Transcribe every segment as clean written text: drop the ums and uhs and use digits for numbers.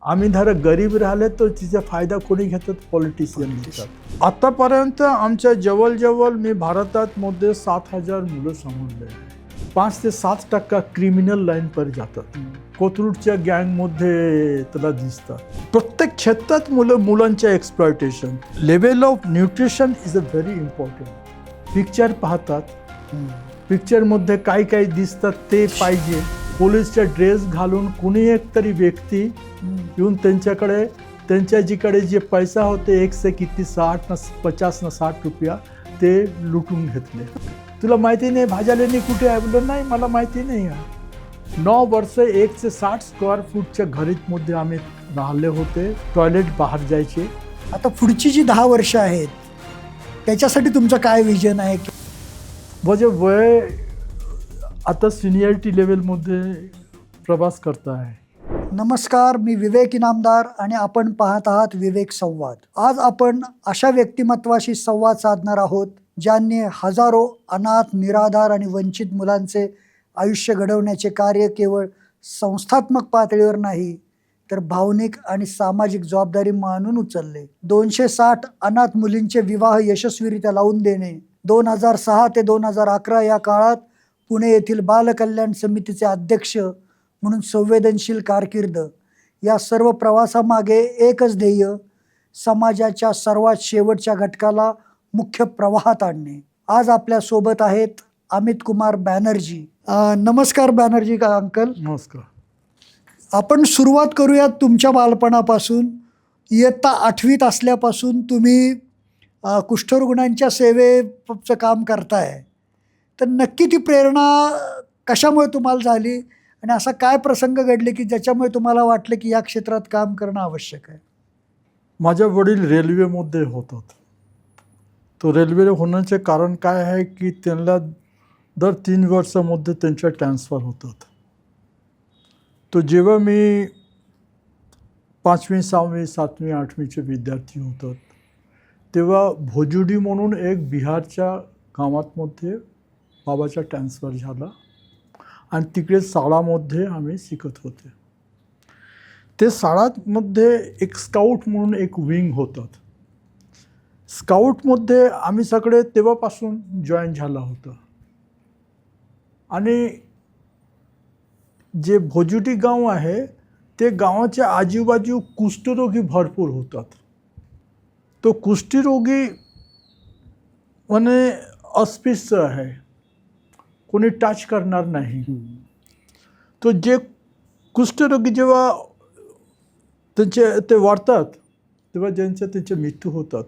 आम्ही जरा गरीब राहिले तर तिचा फायदा कोणी घेतात? पॉलिटिशियन घेतात. आतापर्यंत आमच्या जवळ मी भारतात मध्ये 7,000 मुलं समजले. 5 ते 7% क्रिमिनल लाईन पर जातात. कोथरूडच्या गँगमध्ये त्याला दिसतात. प्रत्येक क्षेत्रात मुलांच्या exploitation. Level of nutrition is a very important. Picture पाहतात, पिक्चरमध्ये काय दिसतात ते पाहिजे. पोलीसचा ड्रेस घालून कुणी एक तरी व्यक्ती येऊन त्यांच्या जिकडे जे पैसा होते 60 ना 50 ना 60 रुपया ते लुटून घेतले. तुला माहिती नाही भाज्यालेनी कुठे आहे? बोललो नाही, मला माहिती नाही आहे. 9 वर्ष 160 स्क्वेअर फूटच्या घरामध्ये आम्ही राहिले होते. टॉयलेट बाहेर जायचे. आता पुढची जी 10 वर्ष आहेत त्याच्यासाठी तुमचं काय विजन आहे? म्हणजे वय आता सिनियरिटी लेवलमध्ये प्रवास करता आहे. नमस्कार, मी विवेक इनामदार आणि आपण पाहत आहात विवेक संवाद. आज आपण अशा व्यक्तिमत्वाशी संवाद साधणार आहोत ज्यांनी हजारो अनाथ, निराधार आणि वंचित मुलांचे आयुष्य घडवण्याचे कार्य केवळ संस्थात्मक पातळीवर नाही तर भावनिक आणि सामाजिक जबाबदारी मानून उचलले. 260 अनाथ मुलींचे विवाह यशस्वीरित्या लावून देणे. 2006 ते 2011 या काळात पुणे येथील बालकल्याण समितीचे अध्यक्ष म्हणून संवेदनशील कारकीर्द. या सर्व प्रवासामागे एकच ध्येय, समाजाच्या सर्वात शेवटच्या घटकाला मुख्य प्रवाहात आणणे. आज आपल्या सोबत आहेत अमित कुमार बॅनर्जी. नमस्कार बॅनर्जी का अंकल. नमस्कार. आपण सुरुवात करूयात तुमच्या बालपणापासून. इयत्ता 8वीत असल्यापासून तुम्ही कुष्ठरुग्णांच्या सेवेचं काम करताय. तर नक्की ती प्रेरणा कशामुळे तुम्हाला झाली आणि असा काय प्रसंग घडले की ज्याच्यामुळे तुम्हाला वाटलं की या क्षेत्रात काम करणं आवश्यक आहे? माझे वडील रेल्वेमध्ये होतात. तो रेल्वे होण्याचे कारण काय आहे की त्यांना दर 3 वर्षामध्ये त्यांच्या ट्रान्सफर होतात. तो जेव्हा मी 5वी, 6वी, 7वी, 8वीचे विद्यार्थी होतात तेव्हा भोजुडी म्हणून एक बिहारच्या गावामध्ये बाबाचा ट्रान्सफर झाला आणि तिकडे शाळामध्ये आम्ही शिकत होते. ते शाळामध्ये एक स्काउट म्हणून एक विंग होतात. स्काउटमध्ये आम्ही सगळे तेव्हापासून जॉईन झाला होतं. आणि जे भोजुडी गाव आहे ते गावाच्या आजूबाजू कुष्ठरोगी भरपूर होतात. तो कुष्ठरोगी म्हणे अस्पृश्य आहे, कोणी टच करणार नाही. तो जे कुष्ठरोगी जेव्हा ते वाढतात तेव्हा त्यांचे मृत्यू होतात.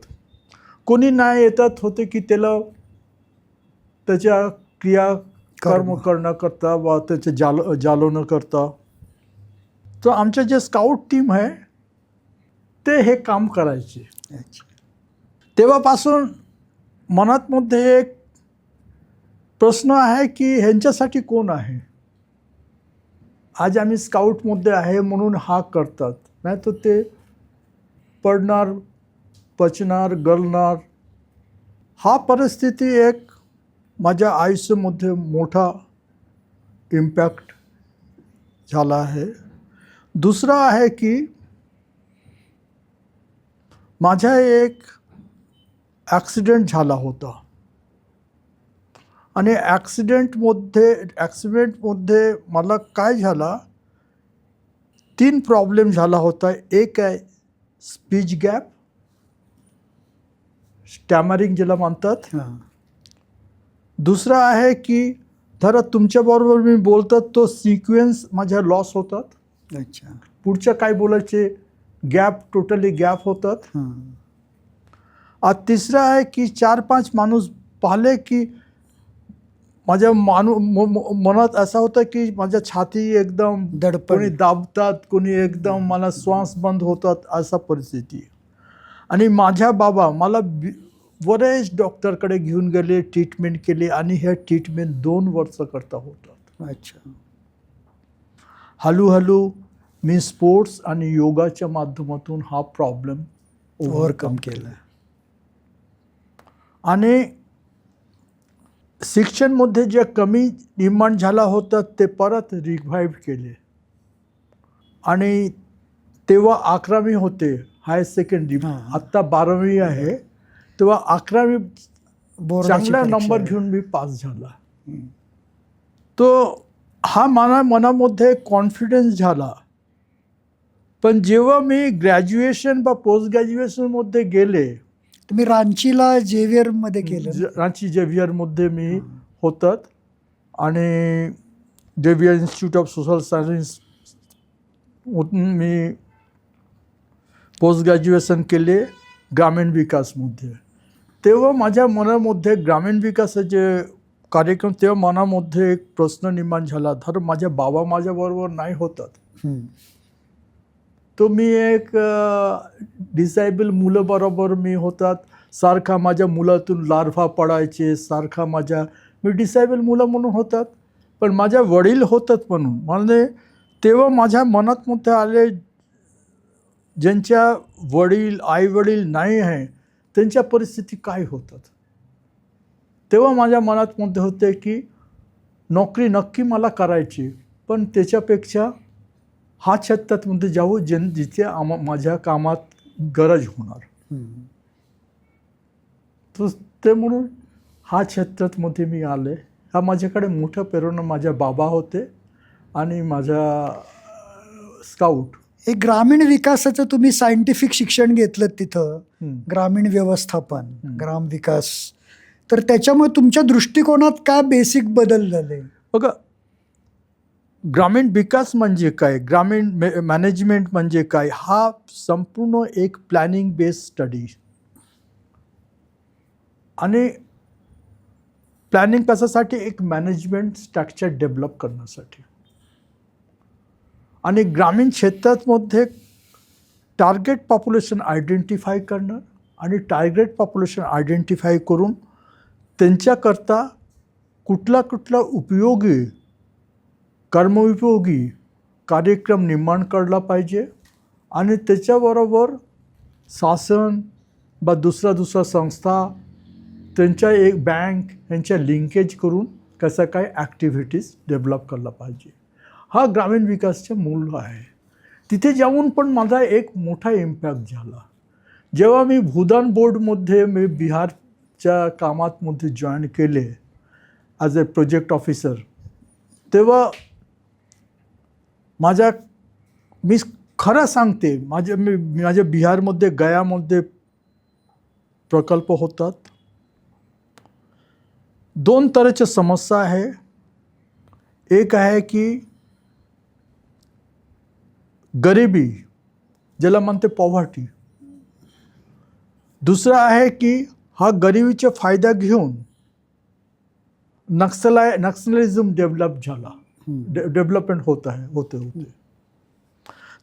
कोणी नाही येतात होते की त्याच्या क्रियाकर्म करण्याकरता वा त्याचे जालवणं करता. तर आमचे जे स्काउट टीम आहे ते हे काम करायचे. तेव्हापासून मनातमध्ये एक प्रश्न आहे की ह्यांच्यासाठी कोण आहे. आज आम्ही स्काउटमध्ये आहे म्हणून हा करतात, नाही तर ते पडणार, पचणार, गलणार. हा परिस्थिती एक माझ्या आयुष्यामध्ये मोठा इम्पॅक्ट झाला आहे. दुसरा आहे की माझा एक ॲक्सिडेंट झाला होता आणि ॲक्सिडेंटमध्ये मला काय झाला, 3 प्रॉब्लेम झाला होता. एक आहे स्पीच गॅप, स्टॅमरिंग ज्याला म्हणतात. दुसरा आहे की जरा तुमच्याबरोबर मी बोलतात तो सिक्वेन्स माझ्या लॉस होतात. पुढच्या काय बोलायचे गॅप, टोटली गॅप होतात. तिसरा आहे की 4-5 माणूस पाहिले की माझ्या मनात असं होतं की माझ्या छाती एकदम कोणी दाबतात, कोणी एकदम मला श्वास बंद होतात, असा परिस्थिती. आणि माझ्या बाबा मला बरेच डॉक्टरकडे घेऊन गेले, ट्रीटमेंट केली आणि हे ट्रीटमेंट 2 वर्ष करता होतात. हळूहळू मी स्पोर्ट्स आणि योगाच्या माध्यमातून हा प्रॉब्लेम ओव्हरकम केला. आणि शिक्षणमध्ये जे कमी डिमांड झाला होता ते परत रिवाईव्ह केले. आणि तेव्हा 11वी होते हायर सेकंडरी, हां. आत्ता 12वी आहे. तेव्हा 11वी बोर्डाची चांगला परीक्षा नंबर आहे. घेऊन मी पास झाला. तो हा मनामध्ये कॉन्फिडन्स झाला. पण जेव्हा मी ग्रॅज्युएशन वा पोस्ट ग्रॅज्युएशनमध्ये गेले, तुम्ही रांचीला जेवियर मध्ये केलं ना? रांची जेवियरमध्ये मी होतात आणि Xavier Institute of Social Science मी पोस्ट ग्रॅज्युएशन केले ग्रामीण विकासमध्ये. तेव्हा माझ्या मनामध्ये ग्रामीण विकासाचे कार्यक्रम, तेव्हा मनामध्ये एक प्रश्न निर्माण झाला, तर माझ्या बाबा माझ्याबरोबर नाही होतात. तो मी एक डिसेबल मुलं बरोबर मी होतात, सारखा माझ्या मुलातून लार्वा पडायचे, सारखा मी डिसेबल मुलं म्हणून होतात, पण माझ्या वडील होतात म्हणून म्हणजे तेव्हा माझ्या मनात मध्ये आले, ज्यांच्या आई वडील नाही आहे त्यांच्या परिस्थिती काय होतात. तेव्हा माझ्या मनात मध्ये होते की नोकरी नक्की मला करायची, पण त्याच्यापेक्षा हा क्षेत्रामध्ये जाऊ जिथे माझ्या कामात गरज होणार. ते म्हणून हा क्षेत्रामध्ये मी आले. हा माझ्याकडे मोठं प्रेरणा माझ्या बाबा होते आणि माझा स्काउट. एक ग्रामीण विकासाचं तुम्ही सायंटिफिक शिक्षण घेतलं तिथं, ग्रामीण व्यवस्थापन, ग्राम विकास, तर त्याच्यामुळे तुमच्या दृष्टिकोनात काय बेसिक बदल झाले? बघा, ग्रामीण विकास म्हणजे काय, ग्रामीण मॅनेजमेंट म्हणजे काय, हा संपूर्ण एक प्लॅनिंग बेस्ड स्टडी. आणि प्लॅनिंग कशासाठी, एक मॅनेजमेंट स्ट्रक्चर डेव्हलप करण्यासाठी. आणि ग्रामीण क्षेत्रामध्ये टार्गेट पॉप्युलेशन आयडेंटिफाय करणं आणि टार्गेट पॉप्युलेशन आयडेंटिफाय करून त्यांच्याकरता कुठला उपयोगी कर्मोपयोगी कार्यक्रम निर्माण करला पाहिजे. आणि त्याच्याबरोबर शासन वा दुसरा संस्था, त्यांच्या एक बँक यांच्या लिंकेज करून कसं काय ॲक्टिव्हिटीज डेव्हलप करला पाहिजे. हा ग्रामीण विकासचे मूल आहे. तिथे जाऊन पण माझा एक मोठा इम्पॅक्ट झाला. जेव्हा मी भूदान बोर्डमध्ये मी बिहारच्या कामातमध्ये जॉईन केले ॲज अ प्रोजेक्ट ऑफिसर, तेव्हा मी खरं सांगते, माझ्या बिहारमध्ये गयामध्ये प्रकल्प होतात. 2 तऱ्हेच्या समस्या आहे. एक आहे की गरिबी, ज्याला म्हणते पॉवर्टी. दुसरा आहे की हा गरिबीचा फायदा घेऊन नक्सलिझम डेव्हलपमेंट होते.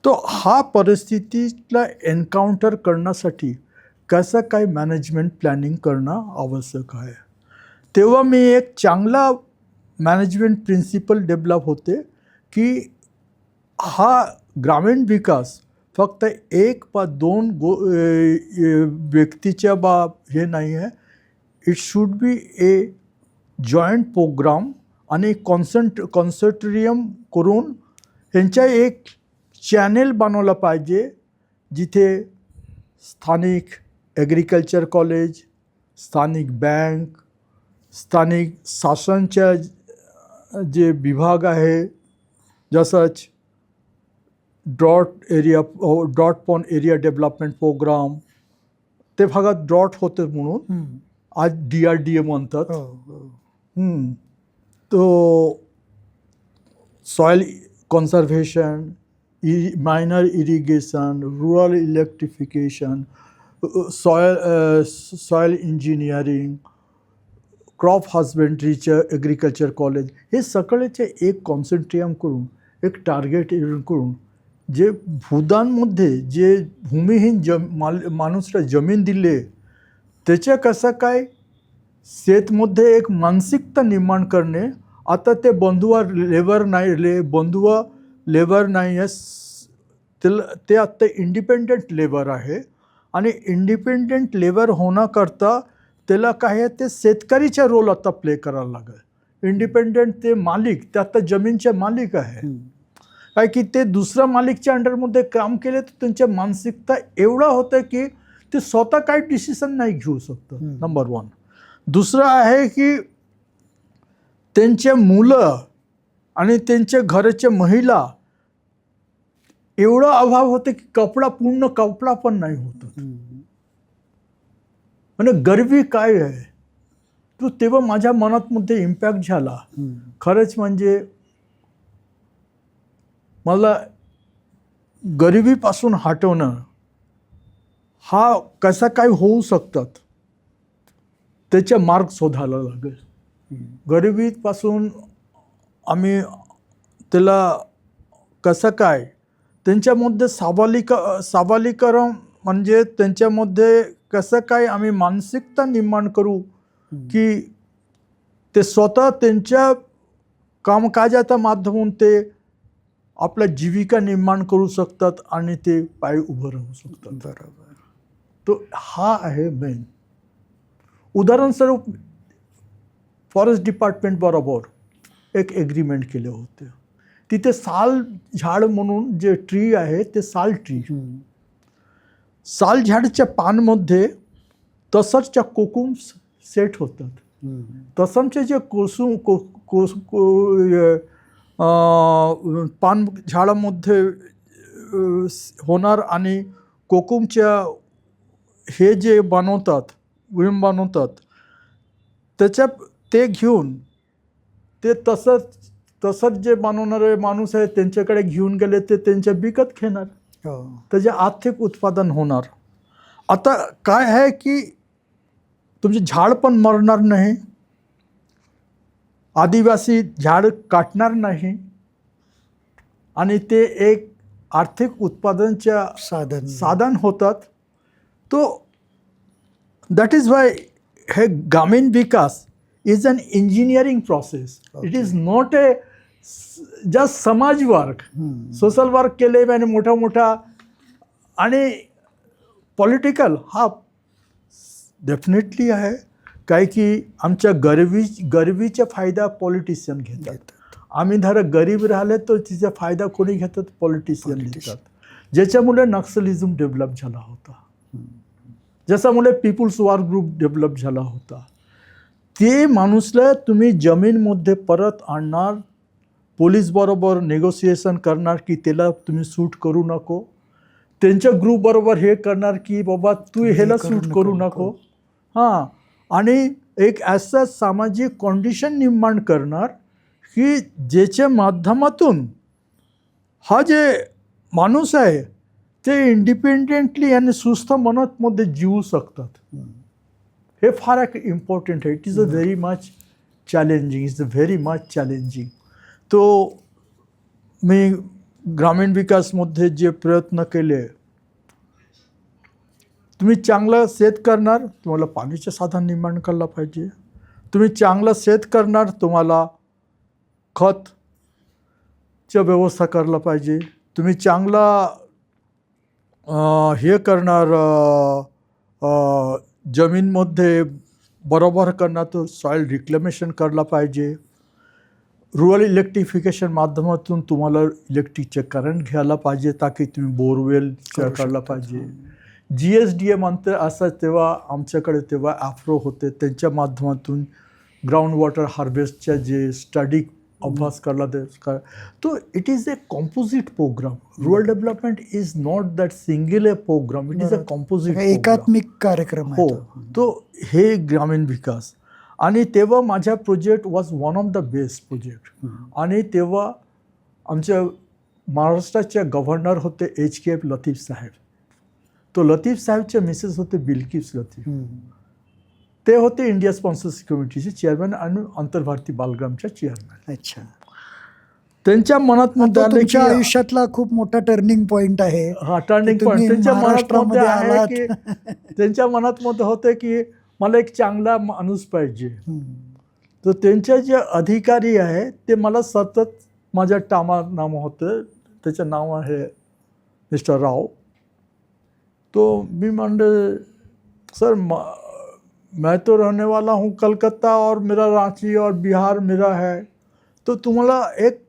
तो हा परिस्थितीला एन्काउंटर करण्यासाठी कसं काय मॅनेजमेंट प्लॅनिंग करणं आवश्यक आहे. तेव्हा मी एक चांगला मॅनेजमेंट प्रिन्सिपल डेव्हलप होते की हा ग्रामीण विकास फक्त 1 वा 2 व्यक्तीच्या हे नाही आहे. It should be a joint programme आणि कॉन्सर्टियम करून ह्यांच्या एक चॅनेल बनवलं पाहिजे, जिथे स्थानिक ॲग्रिकल्चर कॉलेज, स्थानिक बँक, स्थानिक शासनच्या जे विभाग आहे, जसंच drought prone area development programme, ते भागात ड्रॉट होते म्हणून आज DRDA म्हणतात. तो soil conservation, minor irrigation, rural electrification, soil engineering, crop हजबेंड्रीचं ॲग्रिकल्चर कॉलेज, हे सगळ्याचे एक कॉन्सन्ट्रियम करून, एक टार्गेट करून, जे भूदानमध्ये जे भूमिहीन माणूसला जमीन दिले, त्याच्या कसं काय शेतमध्ये एक मानसिकता निर्माण करणे. आता ते बंधुआ लेबर नाही आहे, ते आत्ता इंडिपेंडंट लेबर आहे. आणि इंडिपेंडंट लेबर होण्याकरता त्याला काय आहे, ते शेतकरीचा रोल आता प्ले करायला लागेल. इंडिपेंडंट ते मालिक, ते आता जमीनचे मालिक आहे. काय की ते दुसऱ्या मालिकच्या अंडरमध्ये काम केले तर त्यांच्या मानसिकता एवढं होतं की ते स्वतः काही डिसिजन नाही घेऊ शकतात. नंबर 1. दुसरं आहे की त्यांचे मुलं आणि त्यांच्या घराच्या महिला एवढा अभाव होते की पूर्ण कपडा पण नाही होत. म्हणजे गरिबी काय आहे तो तेव्हा माझ्या मनात मध्ये इम्पॅक्ट झाला. खरंच म्हणजे मला गरिबीपासून हटवणं हा कसा काय होऊ शकतात त्याचे मार्ग शोधायला लागेल. गरिबीपासून आम्ही त्याला कसं काय त्यांच्यामध्ये साबालीकरण म्हणजे त्यांच्यामध्ये कसं काय आम्ही मानसिकता निर्माण करू की ते स्वतः त्यांच्या कामकाजाच्या माध्यमातून ते आपला जीविका निर्माण करू शकतात आणि ते पाय उभं राहू शकतात. बरोबर. तो हा आहे मेन. उदाहरणस्वरूप फॉरेस्ट डिपार्टमेंट बरोबर एक एग्रीमेंट केले होते. तिथे साल झाड म्हणून जे ट्री आहे ते साल ट्री. साल झाडच्या पानमध्ये तसरच्या कोकुम सेट होतात. तसमचे जे पान झाडामध्ये होणार आणि कोकुमच्या हे जे बनवतात विळंब बनवतात त्याच्या ते घेऊन ते तसंच जे बनवणारे माणूस आहे त्यांच्याकडे घेऊन गेले ते त्यांच्या विकत घेणार. त्याचे आर्थिक उत्पादन होणार. आता काय आहे की तुमचे झाड पण मरणार नाही, आदिवासी झाड काटणार नाही आणि ते एक आर्थिक उत्पादनच्या साधन होतात. तो दॅट इज वाय हे ग्रामीण विकास is an engineering process. It is not a just समाज वर्क. सोशल वर्क केले आणि मोठा आणि पॉलिटिकल हा डेफिनेटली आहे. काय की आमच्या गरिबीचा फायदा पॉलिटिशियन घेतात. आम्ही जर गरीब राहिले तर तिचा फायदा कोणी घेतात? पॉलिटिशियन घेतात. ज्याच्यामुळे नक्सलिझम डेव्हलप झाला होता, ज्याच्यामुळे पीपल्स वॉर ग्रुप डेव्हलप झाला होता. ते माणूसला तुम्ही जमीनमध्ये परत आणणार, पोलीस बरोबर नेगोसिएशन करणार की त्याला तुम्ही सूट करू नको, त्यांच्या ग्रुप बरोबर हे करणार की बाबा तू ह्याला सूट करू नको. हां, आणि एक असं सामाजिक कंडिशन निर्माण करणार की ज्याच्या माध्यमातून हा जे माणूस आहे ते इंडिपेंडेंटली आणि सुस्थ मनातमध्ये जीवू शकतात. हे फार एक इम्पॉर्टंट आहे. It is a very much challenging. तो मी ग्रामीण विकासमध्ये जे प्रयत्न केले, तुम्ही चांगलं शेत करणार, तुम्हाला पाण्याचे साधन निर्माण करायला पाहिजे. तुम्ही चांगलं शेत करणार, तुम्हाला खतची व्यवस्था करायला पाहिजे. तुम्ही चांगला हे करणार, जमीनमध्ये बरोबर करणार तर सॉईल रिक्लेमेशन करायला पाहिजे. रुरल इलेक्ट्रिफिकेशन माध्यमातून तुम्हाला इलेक्ट्रिकचे करंट घ्यायला पाहिजे ताकी तुम्ही बोरवेल करायला पाहिजे. GSDA म्हणते असं तेव्हा आमच्याकडे तेव्हा ॲफ्रो होते, त्यांच्या माध्यमातून ग्राउंड वॉटर हार्वेस्टच्या जे स्टडी अभ्यास करला तो it is a composite programme. Rural development is not that single a programme, it is a composite एकात्मिक कार्यक्रम. हो, तो हे ग्रामीण विकास. आणि तेव्हा माझा project was one of the best project. आणि तेव्हा आमच्या महाराष्ट्राचे गव्हर्नर होते HKF लतीफ साहेब. तो लतीफ साहेबचे मिसेस होते बिल्किस लतीफ. ते होते इंडिया स्पॉन्सर्स कमिटीचे चेअरमॅन आणि आंतरभारतीय बालग्रामच्या चेअरमॅन. अच्छा. त्यांच्या मनात मध्ये आले की आयुष्यातला खूप मोठा टर्निंग पॉइंट आहे. हा टर्निंग पॉइंट त्यांच्या मनात मध्ये आहे की त्यांच्या मनात मध्ये होते की मला एक चांगला माणूस पाहिजे. तर त्यांचे जे अधिकारी आहे ते मला सतत माझ्या नाव होतं, त्याचं नाव आहे मिस्टर राव. तो मी म्हणले सर मैं तो रहने वाला हूँ कलकत्ता और मेरा रांची और बिहार मेरा है, तो तुम्हाला एक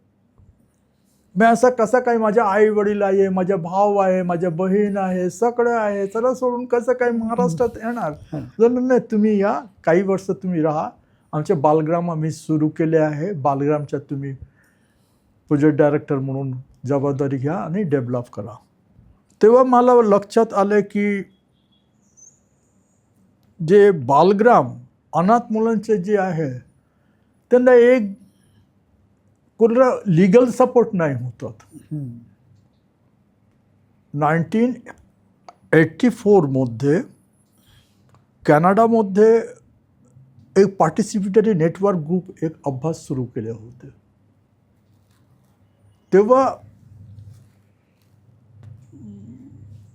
मी असं कसं काय, माझ्या आई वडील आहे, माझा भाऊ आहे, माझ्या बहीण आहे, सगळं आहे, सगळं सोडून कसं काय महाराष्ट्रात येणार. नाही, तुम्ही या, काही वर्ष तुम्ही राहा. आमचे बालग्राम आम्ही सुरू केले आहे. बालग्रामच्या तुम्ही प्रोजेक्ट डायरेक्टर म्हणून जबाबदारी घ्या आणि डेव्हलप करा. तेव्हा मला लक्षात आलं की जे बालग्राम अनाथ मुलांचे जे आहे त्यांना एक कोणाला लिगल सपोर्ट नाही होतात. 1984 मध्ये कॅनडामध्ये एक पार्टिसिपेटरी नेटवर्क ग्रुप एक अभ्यास सुरू केले होते. तेव्हा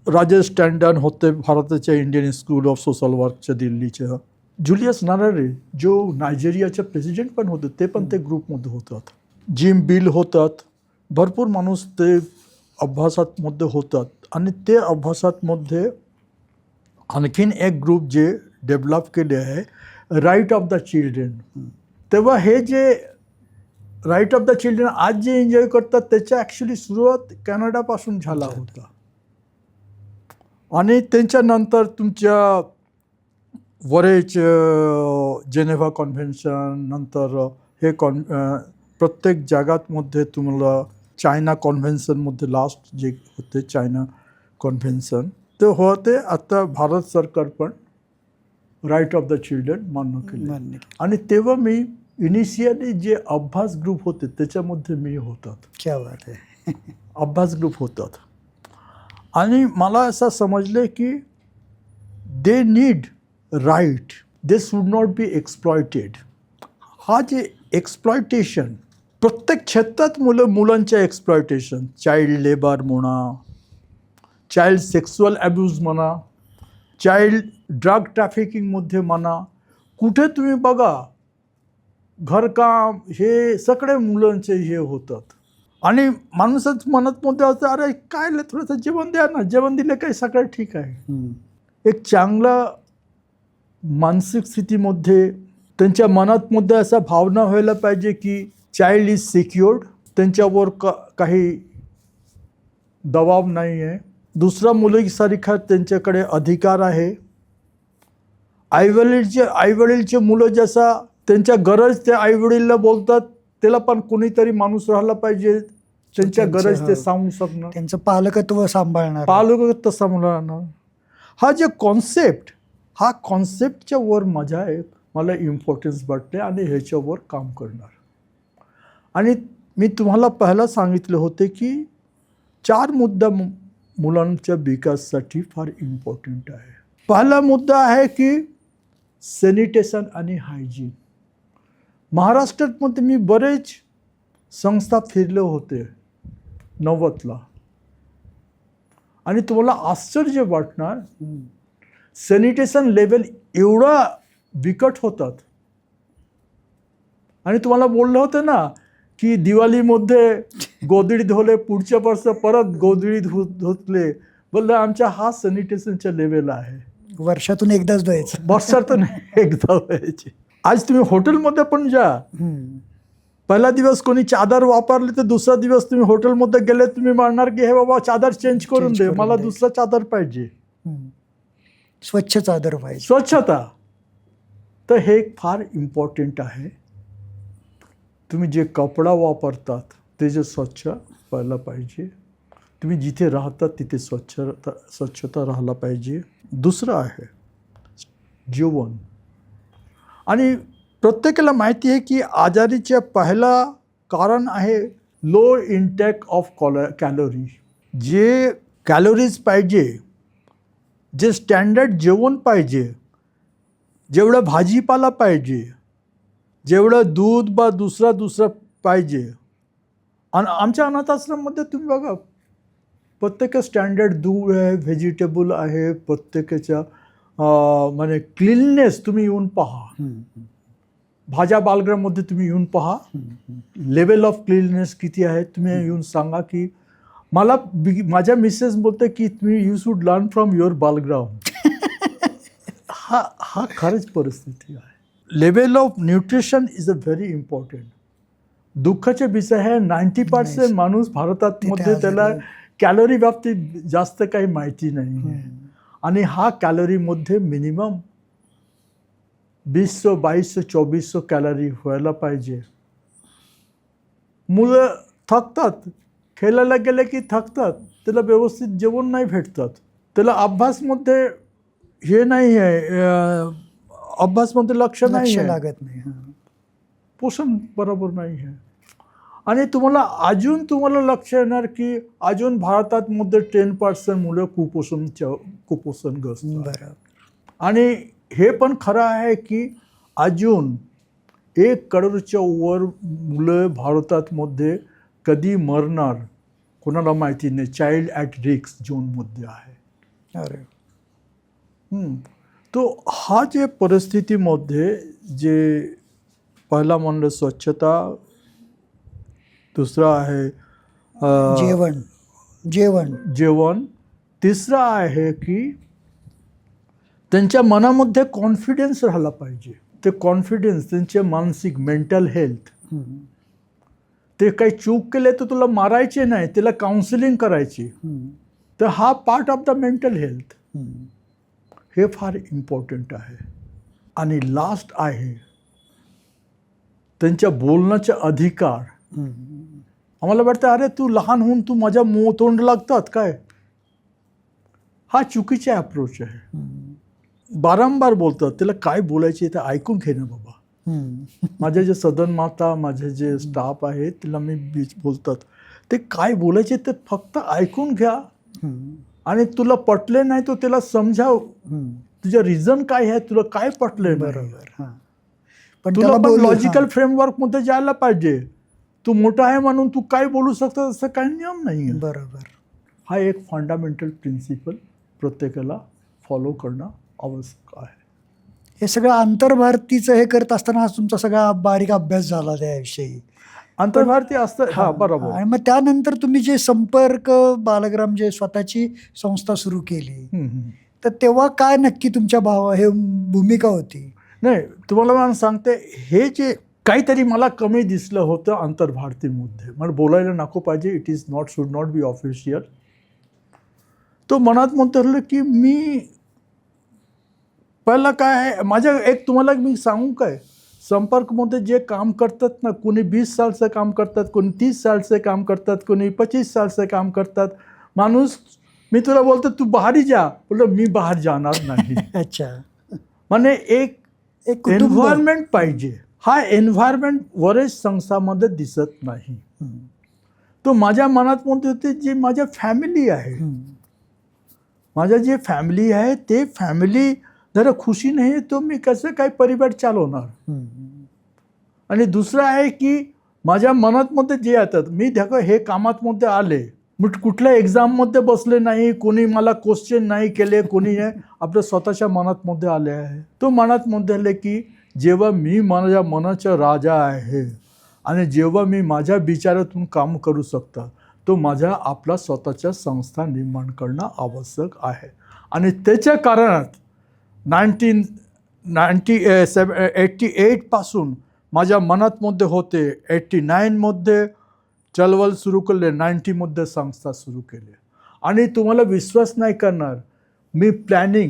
राजेश टँडन होते, भारताच्या इंडियन स्कूल ऑफ सोशल वर्कच्या दिल्लीच्या. जुलियस नारारे जो नायजेरियाचे प्रेसिडेंट पण होते ते पण ते ग्रुपमध्ये होतात. जिम बिल होतात. भरपूर माणूस ते अभ्यासामध्ये होतात. आणि ते अभ्यासामध्ये आणखीन एक ग्रुप जे डेव्हलप केले आहे, राईट ऑफ द चिल्ड्रन. तेव्हा हे जे राईट ऑफ द चिल्ड्रन आज जे एन्जॉय करतात त्याच्या ॲक्च्युली सुरुवात कॅनडापासून झाला होता. आणि त्यांच्यानंतर तुमच्या वरेच जेनेव्हा कॉन्व्हेन्शन, नंतर हे प्रत्येक जगातमध्ये तुम्हाला चायना कॉन्व्हेन्शनमध्ये लास्ट जे होते चायना कॉन्व्हेन्शन ते होते. आता भारत सरकार पण राईट ऑफ द चिल्ड्रन मान्य केले. आणि तेव्हा मी इनिशियली जे अभ्यास ग्रुप होते त्याच्यामध्ये मी होतात. क्या बात आहे. अभ्यास ग्रुप होतात. आणि मला असं समजले की they need right, they should not be exploited. हा जे एक्सप्लॉयटेशन प्रत्येक क्षेत्रात मुलांच्या एक्सप्लॉयटेशन, चाइल्ड लेबर म्हणा, चाइल्ड सेक्सुअल ॲब्यूज म्हणा, चाइल्ड ड्रग ट्रॅफिकिंगमध्ये म्हणा, कुठे तुम्ही बघा घरकाम, हे सगळे मुलांचे हे होतात. आणि माणूसच मनात असतं, अरे काय थोडंसं जेवण द्या ना, जेवण दिलं काही सगळं ठीक आहे. एक चांगला मानसिक स्थितीमध्ये त्यांच्या मनातमध्ये असा भावना व्हायला पाहिजे की चाइल्ड इज सिक्युअर्ड, त्यांच्यावर काही दबाव नाही आहे. दुसरा मुलीसारखा त्यांच्याकडे अधिकार आहे. आईवडीलचे मुलं जसा त्यांच्या गरज ते आईवडीलला बोलतात, त्याला पण कोणीतरी माणूस राहिला पाहिजे त्यांच्या गरज ते सांगू शकणार, त्यांचं पालकत्व सांभाळणार, पालकत्व सांभाळणार. हा जे कॉन्सेप्ट, हा कॉन्सेप्टच्या वर मला इम्पॉर्टन्स वाटते आणि ह्याच्यावर काम करणार. आणि मी तुम्हाला पहिला सांगितले होते की 4 मुद्दा मुलांच्या विकासासाठी फार इम्पॉर्टंट आहे. पहिला मुद्दा आहे की सॅनिटेशन आणि हायजीन. महाराष्ट्रामध्ये मी बरेच संस्था फिरले होते 90ला. आणि तुम्हाला आश्चर्य वाटणार, सॅनिटेशन लेवल एवढा बिकट होतात. आणि तुम्हाला बोललं होतं ना की दिवाळीमध्ये गोधडी धुले, पुढच्या वर्ष परत गोधडी धुतले. बोललं आमच्या हा सॅनिटेशनचा लेवल आहे. वर्षातून एकदाच द्यायचं. वर्षातून एकदा व्हायचे. आज तुम्ही हॉटेलमध्ये पण जा, पहिला दिवस कोणी चादर वापरली तर दुसरा दिवस तुम्ही हॉटेलमध्ये गेले, तुम्ही म्हणणार की हे बाबा चादर चेंज करून दे, मला दुसरा चादर पाहिजे. स्वच्छ चादर पाहिजे, स्वच्छता. तर हे फार इम्पॉर्टंट आहे. तुम्ही जे कपडा वापरतात ते जे स्वच्छ व्हायला पाहिजे. तुम्ही जिथे राहतात तिथे स्वच्छता राहायला पाहिजे. दुसरं आहे जेवण. आणि प्रत्येकाला माहिती आहे की आजारीचे पहिला कारण आहे लो इंटेक ऑफ कॅलरी. जे कॅलरीज पाहिजे, जे स्टँडर्ड जेवण पाहिजे, जेवढं भाजीपाला पाहिजे, जेवढं दूध बा दुसरा पाहिजे. आणि आमच्या अनाथाश्रममध्ये तुम्ही बघा प्रत्येक स्टँडर्ड दूध आहे, व्हेजिटेबल आहे, प्रत्येकाच्या म्हणजे क्लीननेस तुम्ही येऊन पहा. भाज्या बालगृहामध्ये तुम्ही येऊन पहा, लेवल ऑफ क्लीननेस किती आहे. तुम्ही येऊन सांगा की माझ्या मिसेस बोलते की तुम्ही you should learn from your बालगृह. हा खरंच परिस्थिती आहे. Level of nutrition is a very important. दुःखाचे विषय आहे 90% माणूस भारतात तिथे मध्ये त्याला आजारी. कॅलरी बाबतीत जास्त काही माहिती नाही आहे. आणि हा कॅलरीमध्ये मिनिमम 2000, 2200, 2400 कॅलरी व्हायला पाहिजे. मुलं थकतात, खेळायला गेले की थकतात, त्याला व्यवस्थित जेवण नाही भेटतात, त्याला अभ्यासमध्ये हे नाही आहे, अभ्यासमध्ये लक्ष नाही आहे, लागत नाही. पोषण बरोबर नाही आहे. आणि तुम्हाला लक्ष येणार की अजून भारतात मध्ये 10% मुलं कुपोषणग्रस्त आहेत. बरोबर. आणि हे पण खरं आहे की अजून 1 करोडच्या वर मुलं भारतात मध्ये कधी मरणार कोणाला माहिती नाही. चाइल्ड ॲट रिस्क झोनमध्ये आहे. अरे तो हा जे परिस्थितीमध्ये जे पहिला म्हणलं स्वच्छता, दुसरा आहे जेवण, तिसरा आहे की त्यांच्या मनामध्ये कॉन्फिडन्स राहिला पाहिजे. ते कॉन्फिडन्स, त्यांचे मानसिक मेंटल हेल्थ, ते काही चूक केले तर तुला मारायचे नाही, त्याला काउन्सिलिंग करायची. तर हा part of the mental health, हे फार इम्पॉर्टंट आहे. आणि लास्ट आहे त्यांच्या बोलण्याचे अधिकार. आम्हाला वाटतं अरे तू लहान होऊन तू माझ्या तोंड लागतात काय, हा चुकीचा अप्रोच आहे. बारंबार बोलतात, त्याला काय बोलायचे ते ऐकून घे ना बाबा. माझे जे सदन माता, माझे जे स्टाफ आहे त्याला मी बोलतात, ते काय बोलायचे ते फक्त ऐकून घ्या. आणि तुला पटले नाही तो त्याला समजाव, तुझं रिझन काय आहे, तुला काय पटले. बरोबर. तुला पण लॉजिकल फ्रेमवर्क मध्ये जायला पाहिजे. तू मोठा आहे म्हणून तू काय बोलू शकतो असं काही नियम नाही. बरोबर. हा एक फंडामेंटल प्रिन्सिपल प्रत्येकाला फॉलो करणं आवश्यक आहे. हे सगळं आंतरभारतीचं हे करत असताना हा तुमचा सगळा बारीक अभ्यास झाला त्याविषयी. आंतरभारतीय असतं. हा बरोबर. आणि मग त्यानंतर तुम्ही जे संपर्क बालग्राम जे स्वतःची संस्था सुरू केली, तर तेव्हा काय नक्की तुमच्या हे भूमिका होती? नाही, तुम्हाला मला सांगते, हे जे काहीतरी मला कमी दिसलं होतं आंतरभारतीमध्ये, मला बोलायला नको पाहिजे, it is not, should not B official. तो मनात म्हणतो की मी पहिला काय आहे माझ्या तुम्हाला मी सांगू काय, संपर्कमध्ये जे काम करतात ना, कोणी 20 सालचं काम करतात, कोणी 30 सालचं काम करतात, कोणी 25 सालचं काम करतात. माणूस, मी तुला बोलतो तू बाहेर जा, बोलतो मी बाहेर जाणार नाही. अच्छा. म्हणजे एक एन्व्हायरमेंट पाहिजे. हा एन्व्हायरमेंट बरेच संस्थामध्ये दिसत नाही. तो माझ्या मनात म्हणते होते, जी माझ्या फॅमिली आहे, माझ्या जे फॅमिली आहे ते फॅमिली जरा खुशी नाही तो मी कसं काय परिवार चालवणार. आणि दुसरं आहे की माझ्या मनात मध्ये जे येतात, मी देखो हे कामात मध्ये आले, मी कुठल्या एक्झाममध्ये बसले नाही, कोणी मला क्वेश्चन नाही केले, कोणी नाही, आपल्या स्वतःच्या मनात मध्ये आले आहे. तो मनात मध्ये आले की जेव्हा मी माझ्या मनाचा राजा आहे आणि जेव्हा मी माझ्या विचारातून काम करू शकता, तो माझ्या आपला स्वतःच्या संस्था निर्माण करणं आवश्यक आहे. आणि त्याच्या कारणात 1988 पासून माझ्या मनात मध्ये होते. 89 मध्ये चळवळ सुरू केले, 90 मध्ये संस्था सुरू केली. आणि तुम्हाला विश्वास नाही करणार, मी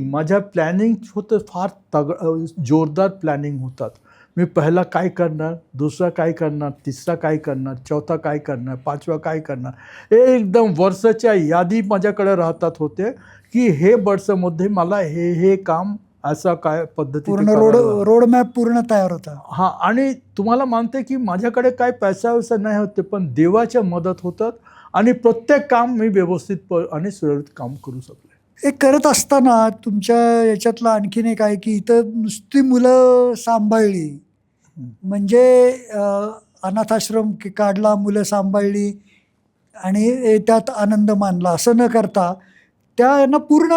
माझ्या प्लॅनिंग होतं फार जोरदार प्लॅनिंग होतात. मी पहिला काय करणार, दुसरा काय करणार, तिसरा काय करणार, चौथा काय करणार, पाचवा काय करणार, एकदम वर्षाच्या यादी माझ्याकडे राहतात होते की हे वर्षामध्ये मला हे काम असं काय पद्धतीने रोड मॅप पूर्ण तयार होता. हा. आणि तुम्हाला मानते की माझ्याकडे काय पैसा वैसा नाही होते, पण देवाच्या मदत होतात आणि प्रत्येक काम मी व्यवस्थित आणि सुरळीत काम करू शकले. हे करत असताना तुमच्या याच्यातलं आणखीन एक आहे की इथं नुसती मुलं सांभाळली म्हणजे अनाथाश्रम काढला, मुलं सांभाळली आणि त्यात आनंद मानला असं न करता त्यांना पूर्ण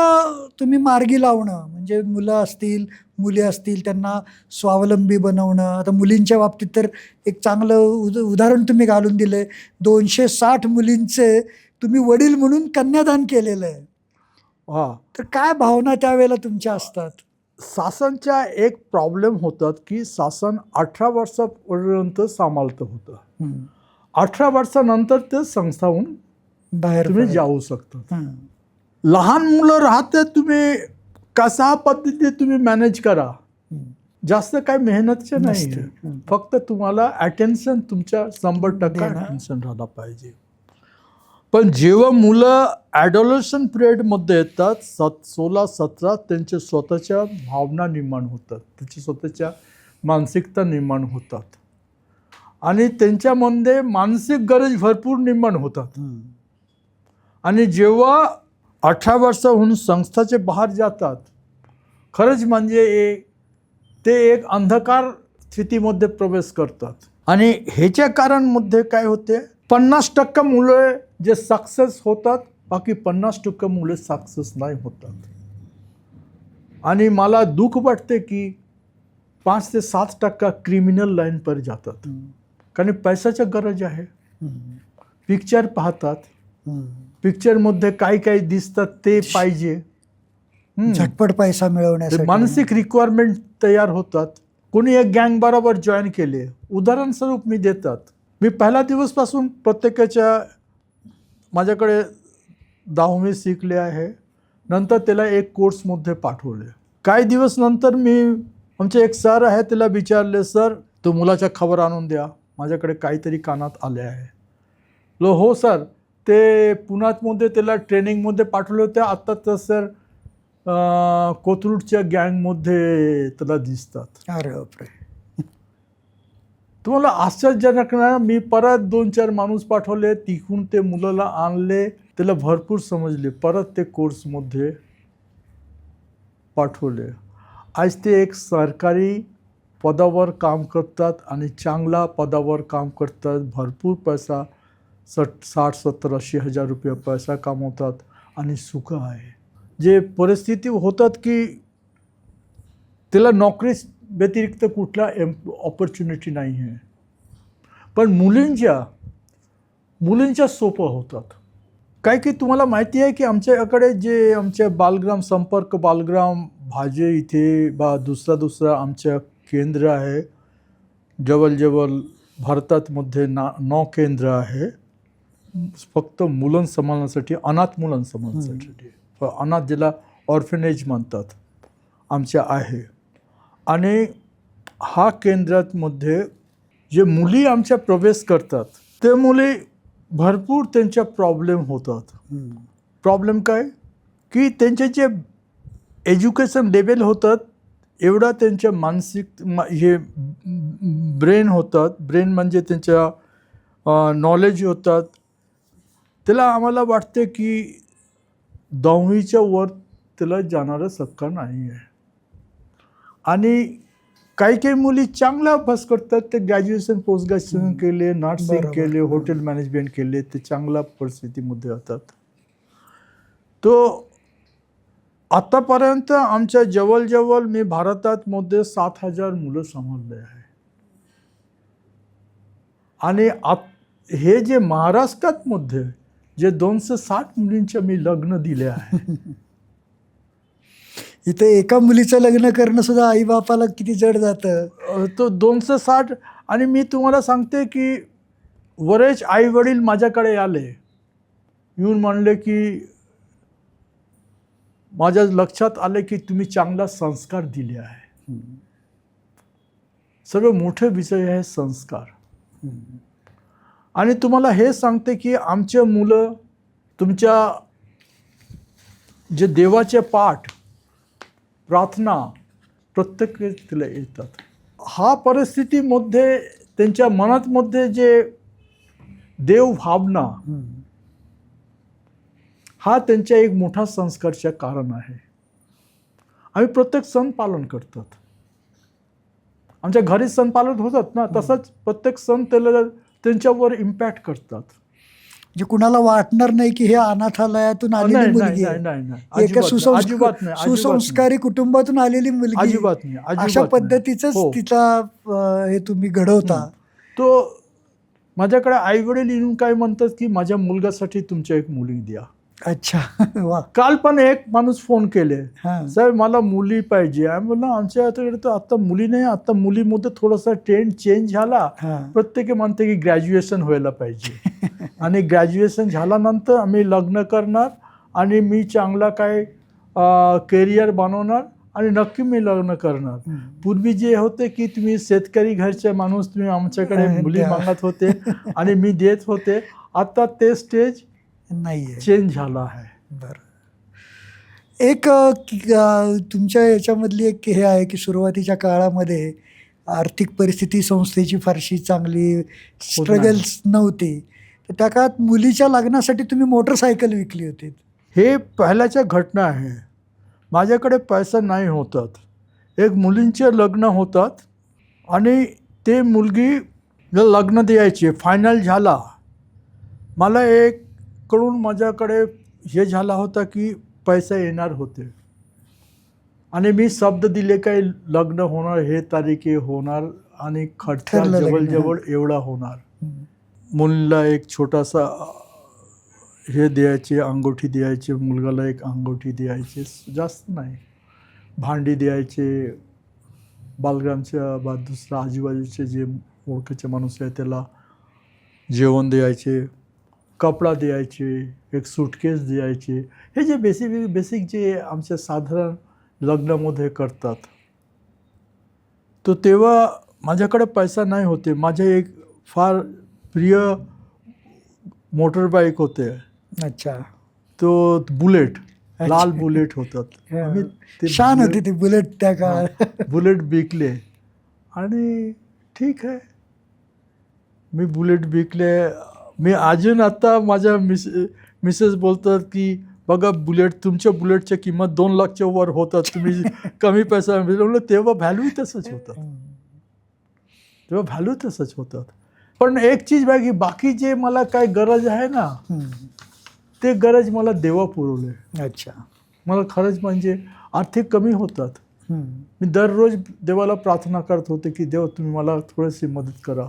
तुम्ही मार्गी लावणं, म्हणजे मुलं असतील, मुली असतील, त्यांना स्वावलंबी बनवणं. आता मुलींच्या बाबतीत तर एक चांगलं उदाहरण तुम्ही घालून दिलं. 260 मुलींचे तुम्ही वडील म्हणून कन्यादान केलेलं आहे. तर काय भावना त्यावेळेला तुमच्या असतात? शासनच्या एक प्रॉब्लेम होतात की शासन 18 वर्षापर्यंत सांभाळतं होतं. 18 वर्षानंतर ते संस्थाहून बाहेर तुम्ही पडायचं. जाऊ शकता. लहान मुलं राहते, तुम्ही कसा पद्धती तुम्ही मॅनेज करा. जास्त काही मेहनतचे नाही नसते. आहे. फक्त तुम्हाला अटेन्शन तुमच्या 100% देणं. अटेन्शन राहिला पाहिजे. पण जेव्हा मुलं ॲडोलेशन पिरियडमध्ये येतात 16-17, त्यांच्या स्वतःच्या भावना निर्माण होतात, त्याची स्वतःच्या मानसिकता निर्माण होतात आणि त्यांच्यामध्ये मानसिक गरज भरपूर निर्माण होतात. आणि जेव्हा 18 वर्षाहून संस्थाचे बाहेर जातात, खरंच म्हणजे ते एक अंधकार स्थितीमध्ये प्रवेश करतात. आणि ह्याच्या कारणमध्ये काय होते, 50% मुलं जे सक्सेस होतात, बाकी 50% मुलं सक्सेस नाही होतात. आणि मला दुःख वाटते की 5 ते 7% क्रिमिनल लाईन पर जातात. कारण पैशाची गरज आहे. पिक्चर पाहतात, पिक्चरमध्ये काय काय दिसतात ते पाहिजे. झटपट पैसा मिळवण्यासाठी मानसिक रिक्वायरमेंट तयार होतात. कोणी एक गँग बरोबर जॉईन केले. उदाहरणस्वरूप मी देतात, मी पहिला दिवसपासून प्रत्येकाच्या माझ्याकडे 10वी शिकले आहे. नंतर त्याला एक कोर्समध्ये पाठवले. काही दिवस नंतर मी आमचे एक सर आहे, त्याला विचारले, सर तो मुलाच्या खबर आणून द्या, माझ्याकडे काहीतरी कानात आले आहे. हो सर, ते पुण्यामध्ये त्याला ट्रेनिंगमध्ये पाठवले होते. आता तर सर कोथरूडच्या गँगमध्ये त्याला दिसतात. अरे बापरे. तुम्हाला आश्चर्यजनक ना, मी परत 2-4 माणूस पाठवले, तिकडून ते मुलाला आणले, त्याला भरपूर समजले, परत ते कोर्समध्ये पाठवले. आज ते एक सरकारी पदावर काम करतात आणि चांगला पदावर काम करतात. भरपूर पैसा 60-70-80 हजार रुपये पैसा कमवतात आणि सुख आहे. जे परिस्थिती होतात की त्याला नोकरी व्यतिरिक्त कुठला ऑपॉर्च्युनिटी नाही आहे. पण मुलींच्या सोपं होतात. काय की तुम्हाला माहिती आहे की आमच्याकडे जे आमचे बालग्राम संपर्क, बालग्राम भाजे इथे दुसरा आमच्या केंद्र आहे. जवळजवळ भारतामध्ये 9 केंद्र आहे फक्त मुलं सांभाळण्यासाठी, अनाथ मुलं सांभाळण्यासाठी. अनाथ ज्याला ऑर्फनेज म्हणतात, आमच्या आहे. आणि हा केंद्रामध्ये जे मुली आमच्या प्रवेश करतात, ते मुली भरपूर त्यांच्या प्रॉब्लेम होतात. प्रॉब्लेम काय की त्यांचे जे एज्युकेशन लेवल होतात, एवढा त्यांच्या मानसिक हे ब्रेन होतात. ब्रेन म्हणजे त्यांच्या नॉलेज होतात. त्याला आम्हाला वाटते की 10वीच्या वर त्याला जाणारं शक्य नाही आहे. आणि काही काही मुली चांगला अभ्यास करतात, ते ग्रॅज्युएशन, पोस्ट ग्रॅज्युएशन केले, नर्सिंग केले, हॉटेल मॅनेजमेंट केले, ते चांगल्या परिस्थितीमध्ये येतात. तो आतापर्यंत आमच्या जवळजवळ मी भारतामध्ये 7,000 मुलं सांभाळले आहे. आणि हे जे महाराष्ट्रात मध्ये जे 260 मुलींच्या मी लग्न दिले आहे. इथे एका मुलीचं लग्न करणं सुद्धा आई बापाला किती जड जातं. तो 260. आणि मी तुम्हाला सांगते की बरेच आई वडील माझ्याकडे आले, येऊन म्हणले की माझ्या लक्षात आले की तुम्ही चांगला संस्कार दिले आहे. सर्व मोठे विषय आहे संस्कार. आणि तुम्हाला हे सांगते की आमचे मुलं तुमच्या जे देवाचे पाठ, प्रार्थना प्रत्येक वेळेस तिला येतात. हा परिस्थितीमध्ये त्यांच्या मनातमध्ये जे देव भावना, हा त्यांच्या एक मोठा संस्कारचे कारण आहे. आम्ही प्रत्येक सण पालन करतात. आमच्या घरी सण पालन होतात ना, तसंच प्रत्येक सण त्याला त्यांच्यावर इम्पॅक्ट करतात. जे कुणाला वाटणार नाही की हे अनाथालयातून आलेली मुलगी आहे, एका सुसंस्कारी कुटुंबातून आलेली मुलगी, अजिबात नाही. अशा पद्धतीच तिचा हे तुम्ही घडवता. तो माझ्याकडे आई वडील येऊन काय म्हणतात की माझ्या मुलगासाठी तुमच्या एक मुलगी द्या. अच्छा. वा. काल पण एक माणूस फोन केले, हां. साहेब मला मुली पाहिजे. आम्ही बोललो आमच्या इकडे तर आता मुली नाही, आता मुलीमध्ये थोडासा ट्रेंड चेंज झाला. हां. प्रत्येक म्हणते की ग्रॅज्युएशन व्हायला पाहिजे आणि ग्रॅज्युएशन झाल्यानंतर आम्ही लग्न करणार आणि मी चांगला काय करिअर बनवणार आणि नक्की मी लग्न करणार. पूर्वी जे होते की तुम्ही शेतकरी घरचे माणूस, तुम्ही आमच्याकडे मुली मागत होते आणि मी देत होते. आता ते स्टेज नाहीये. चेंज झाला आहे. बरं. एक तुमच्या याच्यामधली एक हे आहे की सुरुवातीच्या काळामध्ये आर्थिक परिस्थिती संस्थेची फारशी चांगली स्ट्रगल्स नव्हती. तर त्या काळात मुलीच्या लग्नासाठी तुम्ही मोटरसायकल विकली होती. हे पहिल्याच्या घटना आहे. माझ्याकडे पैसा नाही होतात, एक मुलींचे लग्न होतात आणि ते मुलगी लग्न द्यायची, फायनल झाला. मला एक कडून माझ्याकडे हे झाला होता की पैसे येणार होते आणि मी शब्द दिले काही लग्न होणार, हे तारीखे होणार आणि खर्च ठरलं लग्न. जवळजवळ एवढा होणार. मुलीला एक छोटासा हे द्यायचे, अंगठी द्यायचे, मुलगाला एक अंगठी द्यायचे, जास्त नाही. भांडी द्यायचे, बालग्रामच्या दुसरा आजूबाजूचे जे ओळखीचे माणूस आहे त्याला जेवण द्यायचे, कपडा द्यायचे, एक सूटकेस द्यायचे. हे जे बेसिक जे आमच्या साधारण लग्नामध्ये करतात. तो तेव्हा माझ्याकडे पैसा नाही होते. माझे एक फार प्रिय मोटरबाईक होते. अच्छा. तो बुलेट, लाल बुलेट होतात. आम्ही ते छान होती ती बुलेट त्या काळात. बुलेट विकले आणि ठीक आहे, मी बुलेट विकले. मी अजून आता माझ्या मिसेस बोलतात की बघा बुलेट, तुमच्या बुलेटच्या किंमत 2 लाखच्या वर होतात, तुम्ही कमी पैसा मिळवलं. तेव्हा व्हॅल्यू तसंच होतात, तेव्हा व्हॅल्यू तसंच होतात. पण एक चीज बाकी, बाकी जे मला काय गरज आहे ना, ते गरज मला देवा पुरवले. अच्छा. मला खरंच म्हणजे आर्थिक कमी होतात. मी दररोज देवाला प्रार्थना करत होते की देव तुम्ही मला थोडीशी मदत करा.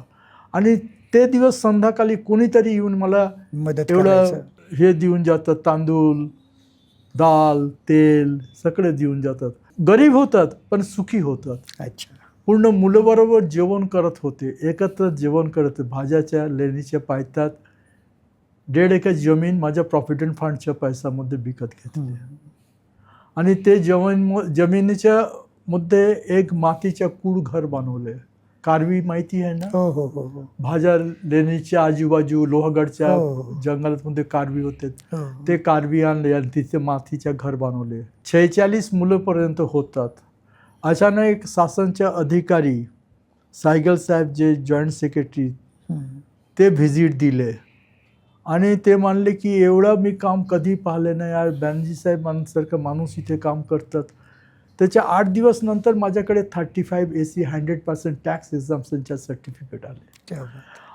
आणि ते दिवस संध्याकाळी कोणीतरी येऊन मला मदत एवढं हे देऊन जातात, तांदूळ, दाल, तेल सगळे देऊन जातात. गरीब होतात पण सुखी होतात. अच्छा. पूर्ण मुलाबरोबर जेवण करत होते, एकत्र जेवण करत, भाज्याच्या लेणीच्या पायतात 1.5 एकर जमीन माझ्या प्रॉव्हिडंट फंडच्या पैशामध्ये विकत घेतली आणि ते जमिनीच्या मध्ये एक मातीच्या कूड घर बनवले. कारवी माहिती आहे ना? हो हो हो. भाज्या लेणीच्या आजूबाजू लोहगडच्या हो. जंगलामध्ये कारवी होते, हो. ते कारवी आणले आणि तिथे मातीच्या घर बनवले. 46 मुलंपर्यंत होतात. अचानक एक शासनच्या अधिकारी सायगल साहेब जे जॉईंट सेक्रेटरी, ते व्हिजिट दिले आणि ते म्हणले की एवढं मी काम कधी पाहिले नाही यार, बॅनर्जी साहेबांसारखं माणूस इथे काम करतात. त्याच्या 8 दिवस नंतर माझ्याकडे 35 AC 100% टॅक्स एक्झाम्पशनच्या सर्टिफिकेट आले.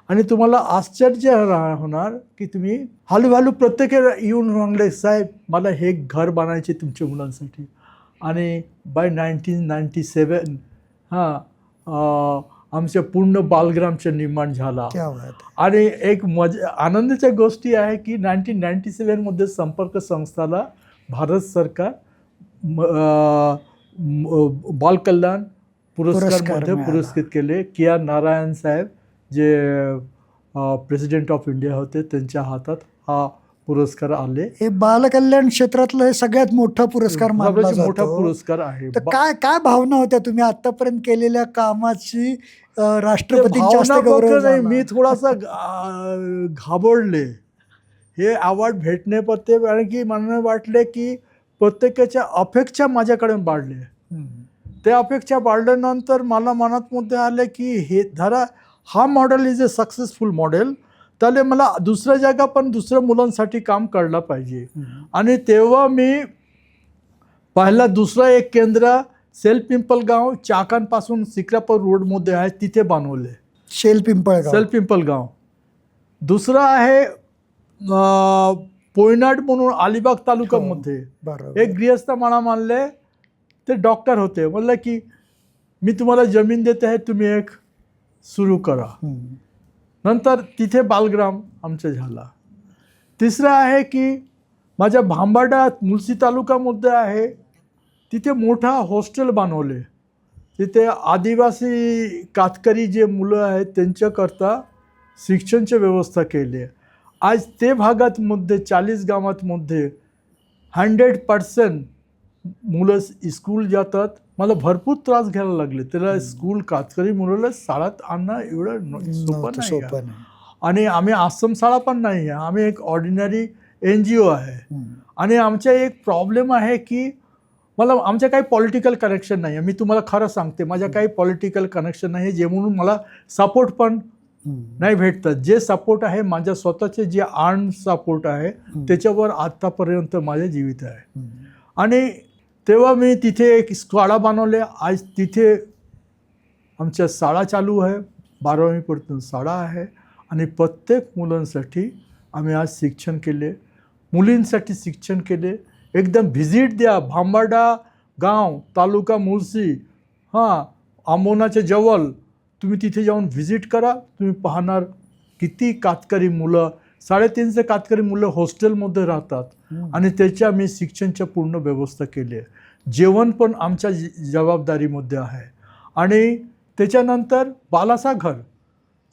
आणि तुम्हाला आश्चर्य होणार की तुम्ही हळूहळू प्रत्येक येऊन म्हणले साहेब मला हे घर बांधायचे तुमच्या मुलांसाठी. आणि बाय 1997 आमच्या पूर्ण बालग्रामचं निर्माण झाला. आणि एक आनंदाच्या गोष्टी आहे की 1997 संपर्क संस्थाला भारत सरकार बालकल्याण पुरस्कारमध्ये पुरस्कृत केले. KR नारायण साहेब जे प्रेसिडेंट ऑफ इंडिया होते त्यांच्या हातात हा पुरस्कार आले. हे बालकल्याण क्षेत्रातलं हे सगळ्यात मोठा पुरस्कार मानला जातो. मोठा पुरस्कार आहे. तर काय भावना होत्या तुम्ही आतापर्यंत केलेल्या कामाची राष्ट्रपतींच्या हस्ते गौरव झाला? मी थोडासा घाबरले हे अवॉर्ड भेटणे पत्ते, कारण की मला वाटले की प्रत्येकाच्या अपेक्षा माझ्याकडे वाढले. त्या अपेक्षा वाढल्यानंतर मला मनात मुद्दे आले की हे धरा हा model is a successful model, त्याला मला दुसऱ्या जागा पण दुसऱ्या मुलांसाठी काम करायला पाहिजे. आणि तेव्हा मी पहिला दुसरा एक केंद्र सेल पिंपळगाव चाकणपासून सिक्रापूर रोडमध्ये आहे तिथे बनवले. सेल पिंपळगाव. दुसरा आहे पोयनाड म्हणून अलिबाग तालुक्यामध्ये. एक गृहस्थ मला म्हणले, ते डॉक्टर होते, म्हणलं की मी तुम्हाला जमीन देते आहे, तुम्ही एक सुरू करा. नंतर तिथे बालग्राम आमचा झाला. तिसरा आहे की माझ्या भांबाडात मुळशी तालुक्यामध्ये आहे, तिथे मोठा हॉस्टेल बनवले. तिथे आदिवासी कातकरी जे मुलं आहेत त्यांच्याकरता शिक्षणची व्यवस्था केली आहे. आज ते भागातमध्ये 40 गावांमध्ये 100% मुलं स्कूल जातात. मला भरपूर त्रास घ्यायला लागले. त्याला स्कूल कातकरी मुलाला शाळेत आणणं एवढं सोपं नाही आहे. आणि आम्ही आश्रम शाळा पण नाही आहे, आम्ही एक ऑर्डिनरी NGO आहे. आणि आमचा एक प्रॉब्लेम आहे की आमच्या काही पॉलिटिकल कनेक्शन नाही आहे. मी तुम्हाला खरं सांगते, माझ्या काही पॉलिटिकल कनेक्शन नाही आहे, जे म्हणून मला सपोर्ट पण नाही भेटतात. जे सपोर्ट आहे माझ्या स्वतःचे जे आर्म सपोर्ट आहे त्याच्यावर आतापर्यंत माझे जीवित आहे. आणि तेव्हा मी तिथे एक शाळा बनवले. आज तिथे आमच्या शाळा चालू आहे, 12वीपर्यंत शाळा आहे. आणि प्रत्येक मुलांसाठी आम्ही आज शिक्षण केले, मुलींसाठी शिक्षण केले. एकदम व्हिजिट द्या, भांबाडा गाव, तालुका मुळशी, आंबोनाच्या जवळ, तुम्ही तिथे जाऊन व्हिजिट करा. तुम्ही पाहणार किती कातकरी मुलं, 350 कातकरी मुलं हॉस्टेलमध्ये राहतात. आणि त्याच्या मी शिक्षणच्या पूर्ण व्यवस्था केली आहे. जेवण पण आमच्या जबाबदारीमध्ये आहे. आणि त्याच्यानंतर बालासागर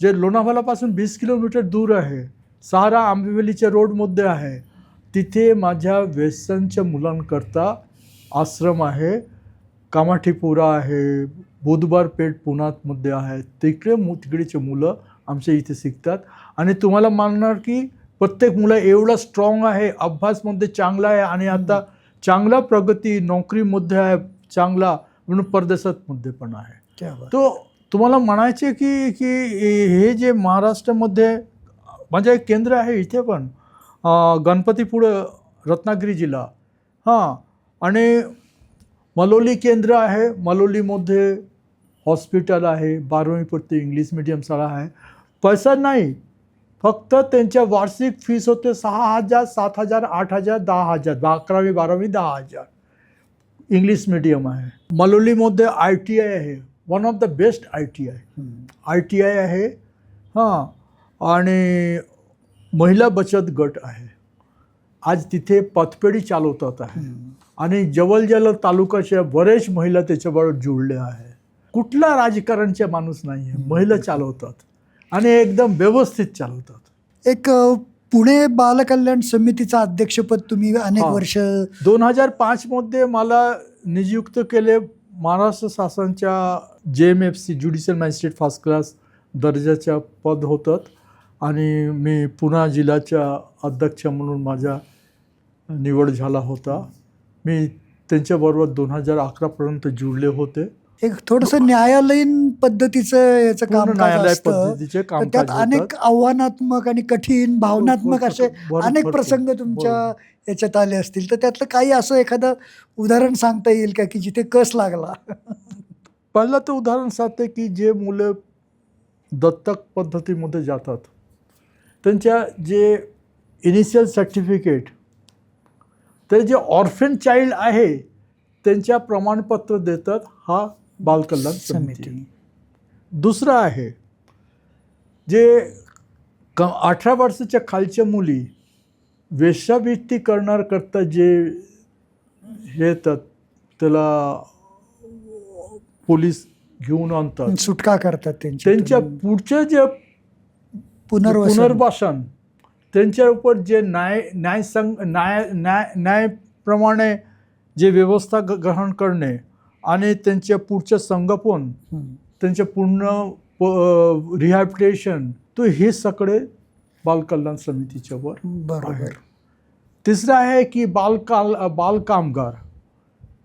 जे लोणावळ्यापासून 20 किलोमीटर दूर आहे, सहारा आंबिवलीच्या रोडमध्ये आहे, तिथे माझ्या व्यसनच्या मुलांकरता आश्रम आहे. कामाठीपुरा आहे, बुधवार पेठ पुण्यामध्ये आहे. तिकडेचे मुलं आमच्या इथे शिकतात. आणि तुम्हाला मानणार की प्रत्येक मुलं एवढा स्ट्रॉंग आहे, अभ्यासमध्ये चांगला आहे आणि आता चांगला प्रगती नोकरीमध्ये आहे, चांगला म्हणून परदेशातमध्ये पण आहे. तो तुम्हाला म्हणायचे की हे जे महाराष्ट्रामध्ये माझं एक केंद्र आहे इथे पण, गणपतीपुळं, रत्नागिरी जिल्हा, आणि मलोली केंद्र आहे. मलोलीमध्ये हॉस्पिटल आहे, 12वीपर्यंत इंग्लिश मीडियम शाळा आहे. पैसा नाही, फक्त त्यांच्या वार्षिक फीस होते 6,000, 7,000, 8,000, 10,000. 11वी 12वी 10,000. इंग्लिश मीडियम आहे. मलोलीमध्ये ITI आहे, one of the best ITI आहे. आणि महिला बचत गट आहे. आज तिथे पतपेढी चालवतात आहे. आणि जवळ तालुक्याच्या बरेच महिला त्याच्याबरोबर जुळल्या आहे. कुठला राजकारणच्या माणूस नाही आहे, महिला चालवतात आणि एकदम व्यवस्थित चालवतात. एक पुणे बालकल्याण समितीचं अध्यक्षपद तुम्ही अनेक वर्ष 2005मध्ये मला नियुक्त केले. महाराष्ट्र शासनाच्या JMFC judicial magistrate first class दर्जाच्या पद होतं. आणि मी पुणे जिल्ह्याच्या अध्यक्ष म्हणून माझा निवड झाला होता. मी त्यांच्याबरोबर 2011पर्यंत जुळले होते. एक थोडंसं न्यायालयीन पद्धतीचं याचं कामकाज असतं, त्यात अनेक आव्हानात्मक आणि कठीण भावनात्मक असे अनेक प्रसंग तुमच्या याच्यात आले असतील, तर त्यातलं काही असं एखादं उदाहरण सांगता येईल का की जिथे कस लागला? पहिलं तर उदाहरण सांगते की जे मुलं दत्तक पद्धतीमध्ये जातात त्यांच्या जे इनिशियल सर्टिफिकेट, तर जे ऑर्फन चाइल्ड आहे त्यांच्या प्रमाणपत्र देतात हा बालकल्याण समिती. दुसरं आहे जे 18 वर्षाच्या खालच्या मुली वेश्यावृत्ती करण्याकरता जे येतात त्याला पोलीस घेऊन आणतात, सुटका करतात, त्यांच्या पुढचे जे पुनर्वासन, त्यांच्या उपर जे न्यायप्रमाणे जे व्यवस्था ग्रहण करणे आणि त्यांच्या पुढचं संगोपन, त्यांचे पूर्ण रिहॅबिलिटेशन, तो हे सगळे बालकल्याण समितीच्या वर आहे. तिसरं आहे की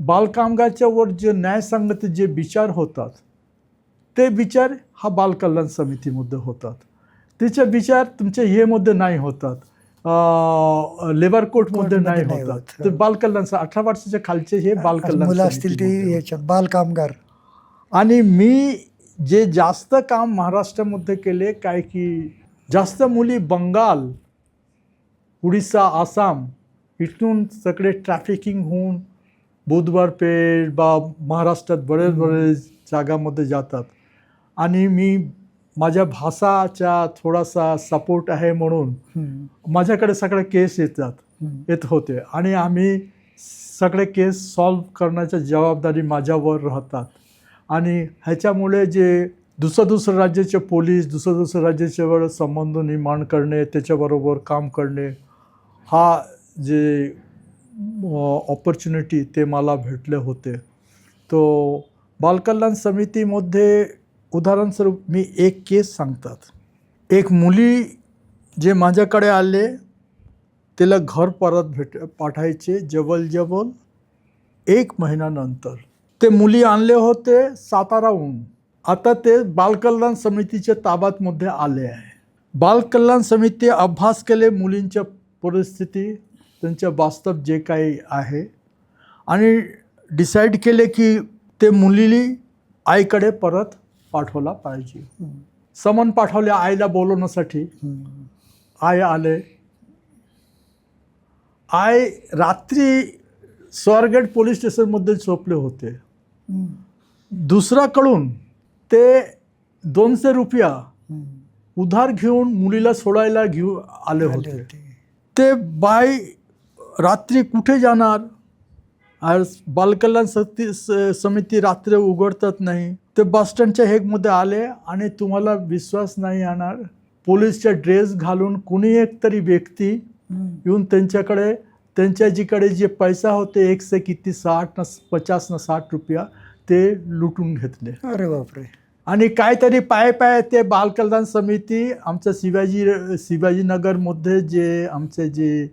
बालकामगारच्या वर जे न्यायसंगत जे विचार होतात ते विचार हा बालकल्याण समितीमध्ये होतात. त्याचे विचार तुमच्या हे मध्ये नाही होतात, लेबर कोर्टमध्ये नाही होतात. तर बालकल्याण 18 वर्षाच्या खालचे हे बालकल्याण मुलं असतील ते याच्यात बालकामगार. आणि मी जे जास्त काम महाराष्ट्रामध्ये केले काय की जास्त मुली बंगाल, उडीसा, आसाम इथून सगळे ट्रॅफिकिंग होऊन बुधवार पेठ महाराष्ट्रात बरेच जागामध्ये जातात. आणि मी माझ्या भाषाचा थोडासा सपोर्ट आहे म्हणून माझ्याकडे सगळे केस येतात. येत होते आणि आम्ही सगळे केस सॉल्व करण्याची जबाबदारी माझ्यावर राहतात. आणि ह्याच्यामुळे जे दुसरं राज्याचे पोलीस दुसरं राज्याच्यावर संबंध निर्माण करणे, त्याच्याबरोबर काम करणे, हा जे ऑपॉर्च्युनिटी ते मला भेटले होते. तो बालकल्याण समितीमध्ये उदाहरणस्वरूप मी एक केस सांगतात. एक मुली जे माझ्याकडे आले त्याला घर परत पाठायचे जवळ 1 महिन्यानंतर. ते मुली आणले होते साताराहून. आता ते बालकल्याण समितीच्या ताब्यामध्ये आले आहे. बालकल्याण समिती अभ्यास केले मुलींच्या परिस्थिती, त्यांच्या वास्तव जे काही आहे, आणि डिसाईड केले की ते मुलीला आईकडे परत पाठवला पाहिजे. समन पाठवले आईला बोलवण्यासाठी. आई आले. आई रात्री स्वारगेट पोलीस स्टेशनमध्ये झोपले होते. दुसऱ्याकडून ते 200 रुपया उधार घेऊन मुलीला सोडायला आले होते. ते बाई रात्री कुठे जाणार? आज बालकल्याण समिती रात्री उघडतात नाही. ते बस स्टँडच्या हेगमध्ये आले आणि तुम्हाला विश्वास नाही येणार, पोलीसचा ड्रेस घालून कुणी एक तरी व्यक्ती येऊन त्यांच्याकडे, त्यांच्या जिकडे जे पैसा होते 50 ना 60 रुपया ते लुटून घेतले. अरे बापरे. आणि काहीतरी पाय ते बालकल्याण समिती आमच्या शिवाजीनगरमध्ये जे आमचे जे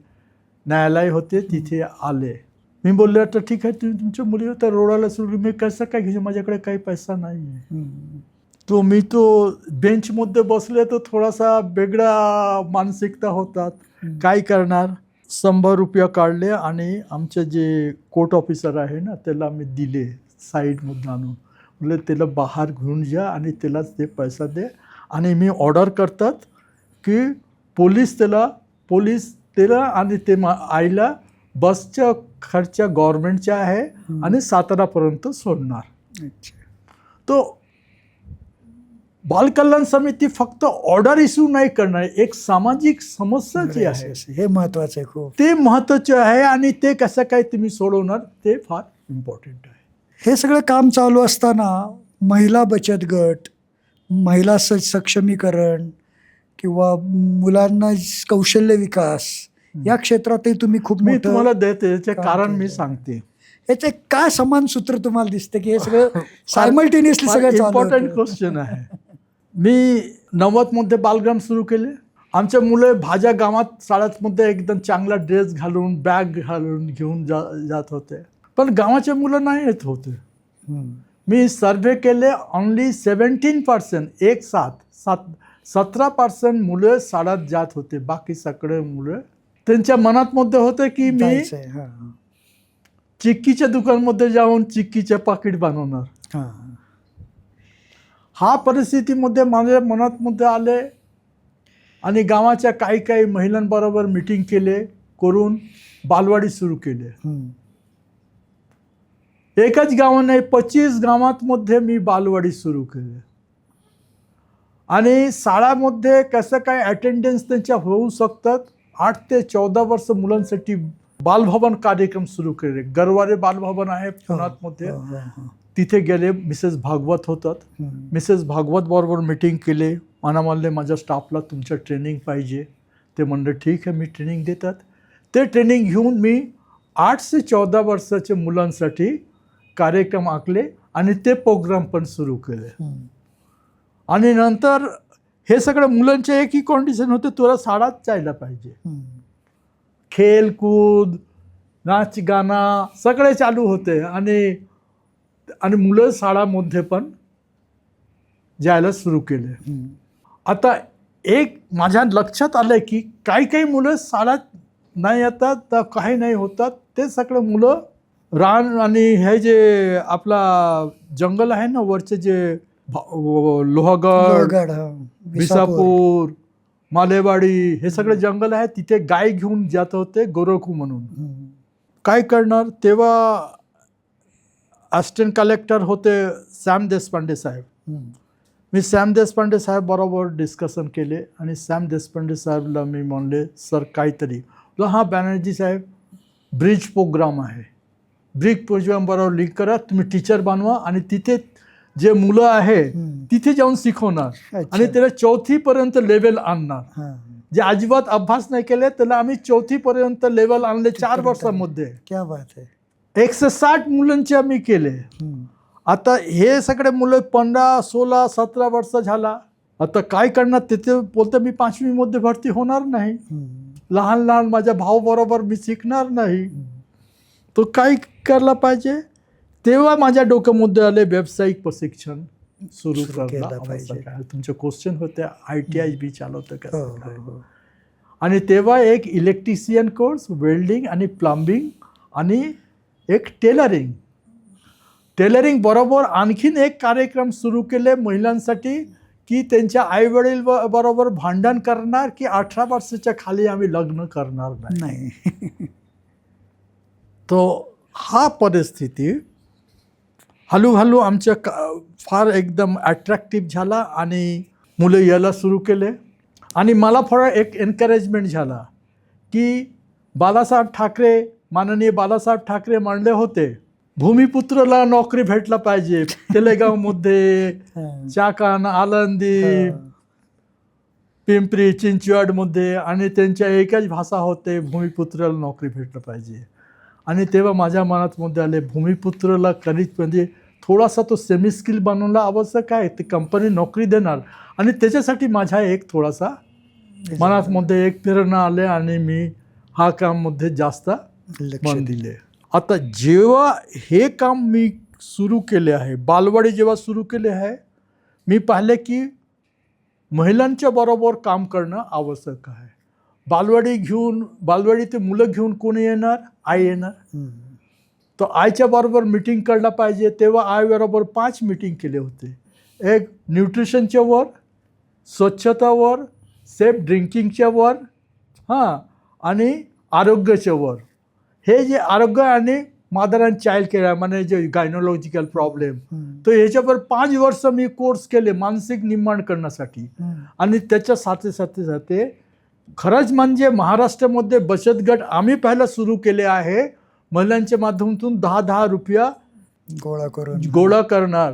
न्यायालय होते तिथे आले. मी बोलले तर ठीक आहे, तुम्ही तुमच्या मुलीला तर रोडाला सोडली, मी कसं काय घ्यायचं, माझ्याकडे काही पैसा नाही आहे. मी बेंचमध्ये बसले तर थोडासा वेगळा मानसिकता होतात. काय करणार? 100 रुपया काढले आणि आमचे जे कोर्ट ऑफिसर आहे ना त्याला मी दिले साईडमधून आणून. म्हणजे त्याला बाहेर घेऊन जा आणि त्याला ते पैसा दे. आणि मी ऑर्डर करतात की पोलीस त्याला आणि ते आईला बसच्या खर्च गव्हर्नमेंटच्या आहे आणि सातारापर्यंत सोडणार. तो बालकल्याण समिती फक्त ऑर्डर इश्यू नाही करणार, एक सामाजिक समस्या जी आहे हे महत्वाचं आहे खूप. ते महत्त्वाचे आहे आणि ते कसं काय तुम्ही सोडवणार ते फार इम्पॉर्टंट आहे. हे सगळं काम चालू असताना महिला बचत गट, महिला सक्षमीकरण किंवा मुलांना कौशल्य विकास या क्षेत्रातही तुम्ही खूप मी मोठं तुम्हाला देते याचे कारण केलंय. मी सांगते. याचे काय समान सूत्र तुम्हाला दिसते की हे सगळं सायमल्टेनियसली सगळं चालू इम्पॉर्टंट होतं? क्वेश्चन आहे. मी 90मध्ये बालग्राम सुरू केले. आमच्या मुलं भाज्या गावात शाळेमध्ये एकदम चांगला ड्रेस घालून बॅग घालून घेऊन जात होते, पण गावाचे मुलं नाही येत होते. मी सर्वे केले, ओनली 17% 17% मुलं शाळेत जात होते. बाकी सगळे मुलं त्यांच्या मनात मध्ये होते की मी चिक्कीच्या दुकानमध्ये जाऊन चिक्कीचे पाकिट बनवणार. हा परिस्थितीमध्ये माझ्या मनात मध्ये आले आणि गावाच्या काही महिलांबरोबर मीटिंग करून बालवाडी सुरू केले. एकच गाव नाही, 25 गावांमध्ये मी बालवाडी सुरू केले. आणि शाळामध्ये कसं काय अटेंडन्स त्यांच्या होऊ शकतात, 8 ते 14 वर्ष मुलांसाठी बालभवन कार्यक्रम सुरू केले. गरवारे बालभवन आहे पुण्यामध्ये, तिथे गेले. मिसेस भागवत होतात. मिसेस भागवत बरोबर मीटिंग केले. मला म्हणले माझ्या स्टाफला तुमचं ट्रेनिंग पाहिजे. ते म्हणले ठीक आहे, मी ट्रेनिंग देतात. ते ट्रेनिंग घेऊन मी 8 ते 14 वर्षाच्या मुलांसाठी कार्यक्रम आखले आणि ते प्रोग्राम पण सुरू केले. आणि नंतर हे सगळं मुलांचे एकही कंडिशन होते, तुला शाळेत जायला पाहिजे. खेळकूद, नाच गाणं सगळे चालू होते आणि मुलं शाळामध्ये पण जायला सुरू केले. आता एक माझ्या लक्षात आलं की काही मुलं शाळेत नाही येतात तर काही नाही होतात. ते सगळे मुलं रान आणि हे जे आपला जंगल आहे ना वरचे जे लोहगड, विसापूर, मालेवाडी हे सगळे जंगल आहे, तिथे गाय घेऊन जात होते गोरखू म्हणून. काय करणार? तेव्हा असिस्टंट कलेक्टर होते सॅम देशपांडे साहेब. मी सॅम देशपांडे साहेब बरोबर डिस्कशन केले आणि सॅम देशपांडे साहेबला मी म्हणले सर काहीतरी, हा बॅनर्जी साहेब ब्रिज प्रोग्राम आहे, ब्रिज प्रोग्राम बरोबर लिंक करा, तुम्ही टीचर बनवा आणि तिथे जे मुलं आहे तिथे जाऊन शिकवणार अच्छा. आणि त्याला 4थी पर्यंत लेवल आणणार. हां. जे अजिबात अभ्यास नाही केले त्याला आम्ही 4थी पर्यंत लेवल आणले 4 वर्षामध्ये. क्या बात आहे. 160 मुलांचे आम्ही केले. आता हे सगळे मुलं 15, 16, 17 वर्ष झाला. आता काय करणार, तिथे बोलते मी 5वी मध्ये भरती होणार नाही, लहान लहान माझ्या भाऊ बरोबर मी शिकणार नाही, तो काय करायला पाहिजे. तेव्हा माझ्या डोक्यामध्ये आले व्यावसायिक प्रशिक्षण सुरू केलं पाहिजे. करणं. तुमचे क्वेश्चन होते ITI बी चालवतं का. हो. आणि तेव्हा एक इलेक्ट्रिशियन कोर्स, वेल्डिंग आणि प्लंबिंग आणि एक टेलरिंग बरोबर आणखीन एक कार्यक्रम सुरू केले महिलांसाठी की त्यांच्या आईवडील बरोबर भांडण करणार की 18 वर्षाच्या खाली आम्ही लग्न करणार नाही. तो हा परिस्थिती हळूहळू आमच्या फार एकदम अट्रॅक्टिव्ह झाला आणि मुलं यायला सुरू केले. आणि मला फार एक एनकरेजमेंट झाला की माननीय बाळासाहेब ठाकरे म्हणले होते भूमिपुत्रला नोकरी भेटला पाहिजे. तेलेगावमध्ये, चाकण, आळंदी, पिंपरी चिंचवडमध्ये आणि त्यांच्या एकच भाषा होते भूमिपुत्राला नोकरी भेटलं पाहिजे. आणि तेव्हा माझ्या मनात मध्ये आले भूमिपुत्रला कधीच म्हणजे थोडासा तो सेमी स्किल बनवणं आवश्यक आहे, ते कंपनी नोकरी देणार. आणि त्याच्यासाठी माझ्या एक थोडासा मनात मध्ये एक प्रेरणा आले आणि मी हा काममध्ये जास्त मन दिले. आता जेव्हा हे काम मी सुरू केले आहे, बालवाडी जेव्हा सुरू केले आहे, मी पाहिले की महिलांच्या बरोबर काम करणं आवश्यक आहे. बालवाडी ते मुलं घेऊन कोणी येणार, आई येणार. तो आईच्या बरोबर मीटिंग करायला पाहिजे. तेव्हा आईबरोबर 5 मीटिंग केले होते. एक न्यूट्रिशनच्या वर, स्वच्छतावर, सेफ ड्रिंकिंगच्या वर, आणि आरोग्याच्या वर. हे जे आरोग्य आणि मदर अँड चाइल्ड केअर म्हणजे जे गायनोलॉजिकल प्रॉब्लेम, तर ह्याच्यावर 5 वर्ष मी कोर्स केले मानसिक निर्माण करण्यासाठी. आणि त्याच्या साथे खरंच म्हणजे महाराष्ट्रामध्ये बचत गट आम्ही पहिला सुरू केले आहे. महिलांच्या माध्यमातून 10-10 रुपया गोळा करणार.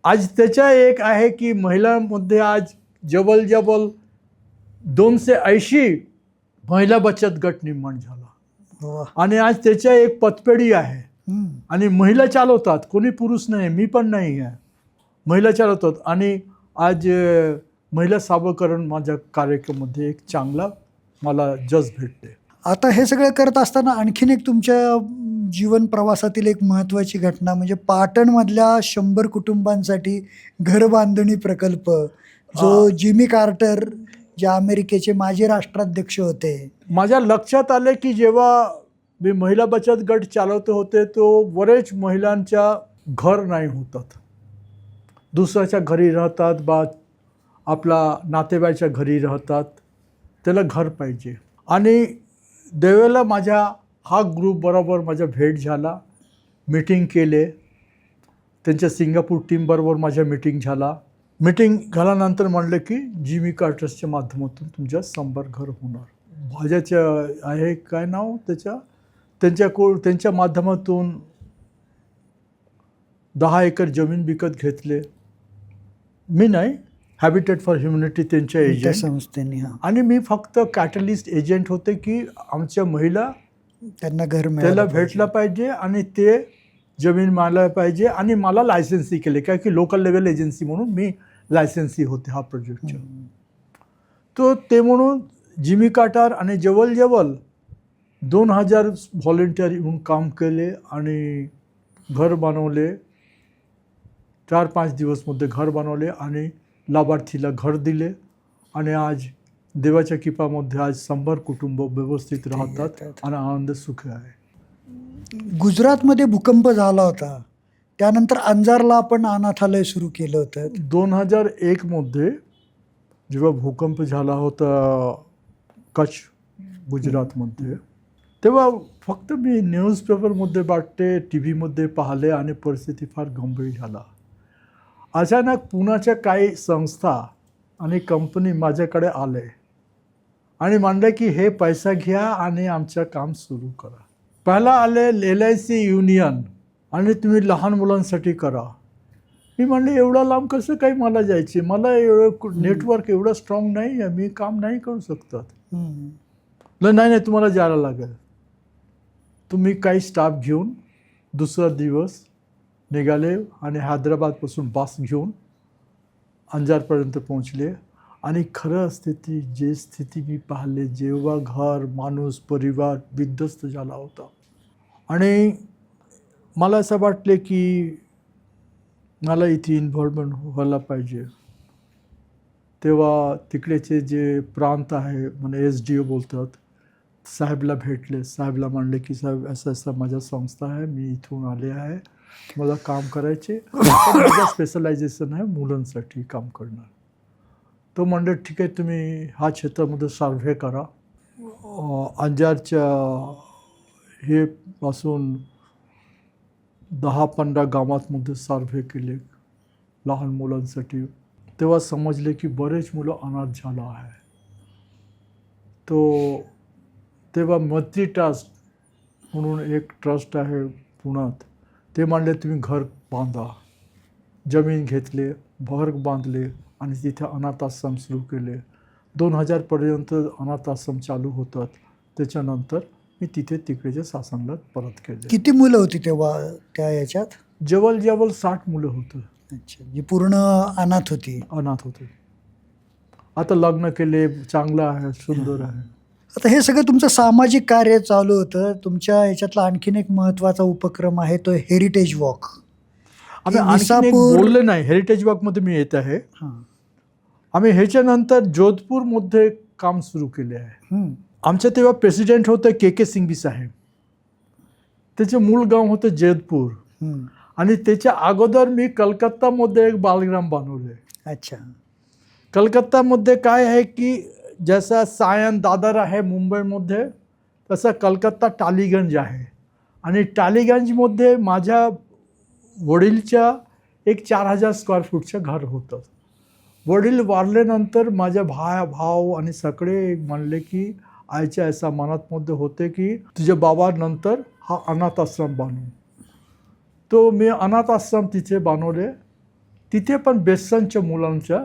आज त्याच्या एक आहे की महिलांमध्ये आज जवळ 280 महिला बचत गट निर्माण झाला. आणि आज त्याच्या एक पतपेढी आहे आणि महिला चालवतात, कोणी पुरुष नाही, मी पण नाही आहे, महिला चालवतात. आणि आज महिला साबलीकरण माझ्या कार्यक्रमामध्ये एक चांगला मला जज भेटते. आता हे सगळं करत असताना आणखीन एक तुमच्या जीवन प्रवासातील एक महत्त्वाची घटना म्हणजे पाटणमधल्या 100 कुटुंबांसाठी घर बांधणी प्रकल्प, जो जिमी कार्टर जे अमेरिकेचे माजी राष्ट्राध्यक्ष होते. माझ्या लक्षात आले की जेव्हा मी महिला बचत गट चालवत होते तो बरेच महिलांच्या घर नाही होतात, दुसऱ्याच्या घरी राहतात, आपला नातेवाईच्या घरी राहतात, त्याला घर पाहिजे. आणि देवेला माझ्या हा ग्रुप बरोबर माझा भेट झाला, मीटिंग केले, त्यांच्या सिंगापूर टीम बरोबर माझ्या मीटिंग झाल्यानंतर म्हणलं की जिमी कार्टर्सच्या माध्यमातून तुमच्या 100 घर होणार. भाज्याचं आहे काय नाव त्यांच्या माध्यमातून 10 एकर जमीन विकत घेतले. मी नाही, हॅबिटेट फॉर ह्युमॅनिटी त्यांच्या एजंट संस्थेने. आणि मी फक्त कॅटलिस्ट एजंट होते की आमच्या महिला त्यांना घर त्याला भेटला पाहिजे आणि ते जमीन मानला पाहिजे. आणि मला लायसन्सी केले काय की लोकल लेवल एजन्सी म्हणून मी लायसन्सी होते हा प्रोजेक्टच्या. तो ते म्हणून जिमी कार्टर आणि जवळ 2000 व्हॉलेंटियर येऊन काम केले आणि घर बनवले. 4-5 दिवसमध्ये घर बनवले आणि लाभार्थीला घर दिले. आणि आज देवाच्या कृपामध्ये आज 100 कुटुंब व्यवस्थित राहतात आणि आनंद सुख आहे. गुजरातमध्ये भूकंप झाला होता, त्यानंतर अंजारला आपण अनाथालय सुरू केलं होतं. 2001 मध्ये जेव्हा भूकंप झाला होता कच्छ गुजरातमध्ये, तेव्हा फक्त मी न्यूजपेपरमध्ये वाटते, टी व्हीमध्ये पाहिले आणि परिस्थिती फार गंभीर झाला. अचानक पुण्याच्या काही संस्था आणि कंपनी माझ्याकडे आले आणि म्हणलं की हे पैसा घ्या आणि आमचं काम सुरू करा. पहिला आले LIC युनियन आणि तुम्ही लहान मुलांसाठी करा. मी म्हणले एवढा लांब कसं काही मला जायचे, मला एवढं नेटवर्क एवढं स्ट्रॉंग नाही आहे, मी काम नाही करू शकतात. नाही तुम्हाला जायला लागेल. तुम्ही काही स्टाफ घेऊन दुसरा दिवस निघाले आणि हैदराबादपासून बस घेऊन अंजारपर्यंत पोहोचले. आणि खरं स्थिती मी पाहिले, जेव्हा घर माणूस परिवार विध्वस्त झाला होता आणि मला असं वाटले की मला इथे इन्व्हॉल्वमेंट व्हायला पाहिजे. तेव्हा तिकडेचे जे प्रांत आहे म्हणजे SDO बोलतात, साहेबला भेटले. साहेबला म्हणले की साहेब असं माझ्या संस्था आहे, मी इथून आले आहे, मला काम करायचे, माझं स्पेशलायझेशन आहे मुलांसाठी काम करणार. तो म्हणले ठीक आहे, तुम्ही हा क्षेत्रामध्ये सर्व्हे करा. अंजारच्या हे पासून 10-15 गावांमध्ये सर्व्हे केले लहान मुलांसाठी. तेव्हा समजले की बरेच मुलं अनाथ झालं आहे. तेव्हा मैत्री ट्रस्ट म्हणून एक ट्रस्ट आहे पुण्यात, ते म्हणले तुम्ही घर बांधा. जमीन घेतले, घर बांधले आणि तिथे अनाथ आश्रम सुरू केले. 2000पर्यंत अनाथ आश्रम चालू होतात. त्याच्यानंतर मी तिकडेच्या शासनाला परत केले. किती मुलं होती तेव्हा त्या याच्यात? जवळ 60 मुलं होतं. अच्छा, जी पूर्ण अनाथ होती. आता लग्न केले, चांगलं आहे, सुंदर आहे. आता हे सगळं तुमचं सामाजिक कार्य चालू होतं. तुमच्या याच्यातला आणखीन एक महत्त्वाचा उपक्रम आहे तो हेरिटेज वॉक. आम्ही आणखीन एक बोललं नाही, हेरिटेज वॉकमध्ये मी येत आहे. आम्ही ह्याच्यानंतर जोधपूरमध्ये काम सुरू केले आहे. आमच्या तेव्हा प्रेसिडेंट होतं KK सिंघवी साहेब. त्याचे मूळ गाव होतं जोधपूर आणि त्याच्या अगोदर मी कलकत्तामध्ये एक बालग्राम बनवले. अच्छा. कलकत्तामध्ये काय आहे की जसा सायन दादर आहे मुंबईमध्ये, तसा कलकत्ता टालीगंज आहे. आणि टालीगंजमध्ये माझ्या वडीलच्या एक 4000 स्क्वेअर फूटचं घर होतं. वडील वारल्यानंतर माझ्या भाऊ आणि सगळे म्हणले की आईच्या असा मनातमध्ये होते की तुझ्या बाबानंतर हा अनाथ आश्रम बनवू. तो मी अनाथ आश्रम तिथे बनवले. तिथे पण बेसनच्या मुलांच्या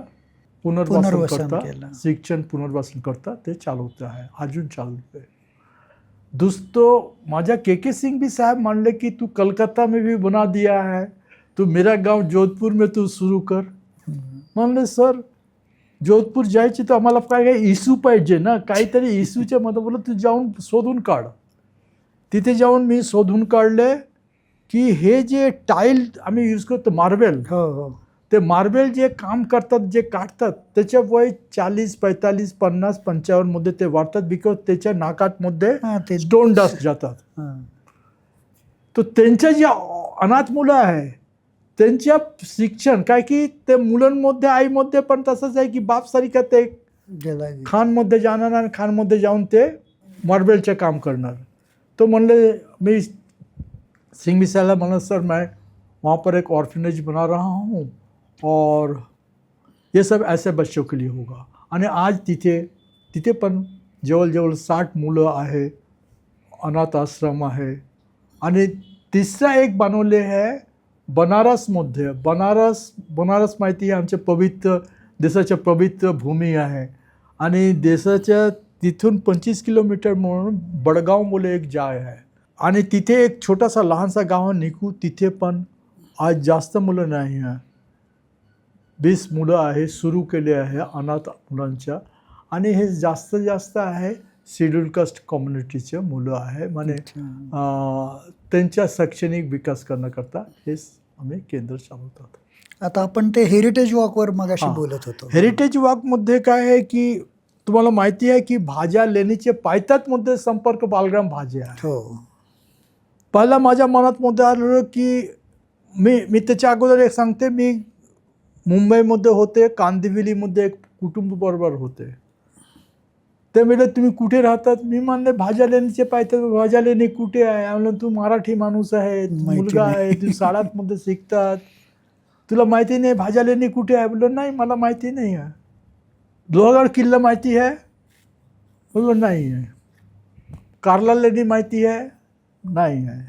पुनर्वसन करता, शिक्षण पुनर्वसन करता ते चालवते आहे, अजून चालू आहे. माझ्या KK सिंघवी साहब म्हणले की तू कलकत्ता में भी बना दिया है, तू मेरा गांव जोधपुर में तू सुरू कर. म्हणले सर जोधपूर जायची तर आम्हाला काय इशू पाहिजे ना, काहीतरी इशूच्या मध्ये. बोललं तू जाऊन शोधून काढ. तिथे जाऊन मी शोधून काढले की हे जे टाईल आम्ही यूज करतो मार्बल, ते मार्बल जे काम करतात, जे काढतात, त्याच्या वय 40, 45, 50, 55 मध्ये ते वाढतात. बिकॉज त्याच्या नाकातमध्ये स्टोन डस्ट जातात. तर त्यांच्या जे अनाथ मुलं आहे त्यांच्या शिक्षण काय की ते मुलांमध्ये आईमध्ये पण तसंच आहे की बाप सारखं ते खानमध्ये जाणार आणि खानमध्ये जाऊन ते मार्बलचे काम करणार. तो म्हणले मी सिंघवी साहब म्हणा सर मैं वहाँ पर एक ऑर्फनेज बना रहा हूँ और ये सब ऐसे बच्चों के लिए होगा. आणि आज तिथे पण जवळ 60 मुलं आहे, अनाथ आश्रम आहे. आणि तिसरा एक बनवले आहे बनारसमध्ये. बनारस माहिती आहे आमच्या देशाच्या पवित्र भूमी आहे. आणि देशाच्या तिथून 25 किलोमीटर म्हणून बडगाव मुले एक जाय आहे. आणि तिथे एक छोटासा लहानसा गाव निघू, तिथे पण आज जास्त मुलं नाही आहे, 20 मुलं आहे सुरू केले आहे अनाथ मुलांच्या. आणि हे जास्त आहे शेड्यूल कास्ट कम्युनिटीचे मुलं आहे. म्हणजे त्यांच्या शैक्षणिक विकास करण्याकरता हेच आम्ही केंद्र चालवतात. आता आपण ते हेरिटेज वॉकवर मगाशी बोलत होतो. हेरिटेज वॉकमध्ये काय आहे की तुम्हाला माहिती आहे की भाज्या लेणीचे पायथ्यामध्ये संपर्क बालग्राम भाज्या आहे. पहिला माझ्या मनात आलं की मी त्याच्या अगोदर एक सांगते, मी मुंबईमध्ये होते, कांदिवलीमध्ये एक कुटुंब बरोबर होते. ते म्हणजे तुम्ही कुठे राहतात? मी म्हणले भाज्या लेणीचे पायथ्यात. भाज्या लेणी कुठे आहे? म्हणलं तू मराठी माणूस आहे, मुलगा आहे, तू शाळांमध्ये शिकतात, तुला माहिती नाही भाज्या लेणी कुठे आहे? बोललो नाही मला माहिती नाही आहे. लोहगड किल्ला माहिती आहे? बोललो नाही आहे. कार्ला लेणी माहिती आहे? नाही आहे.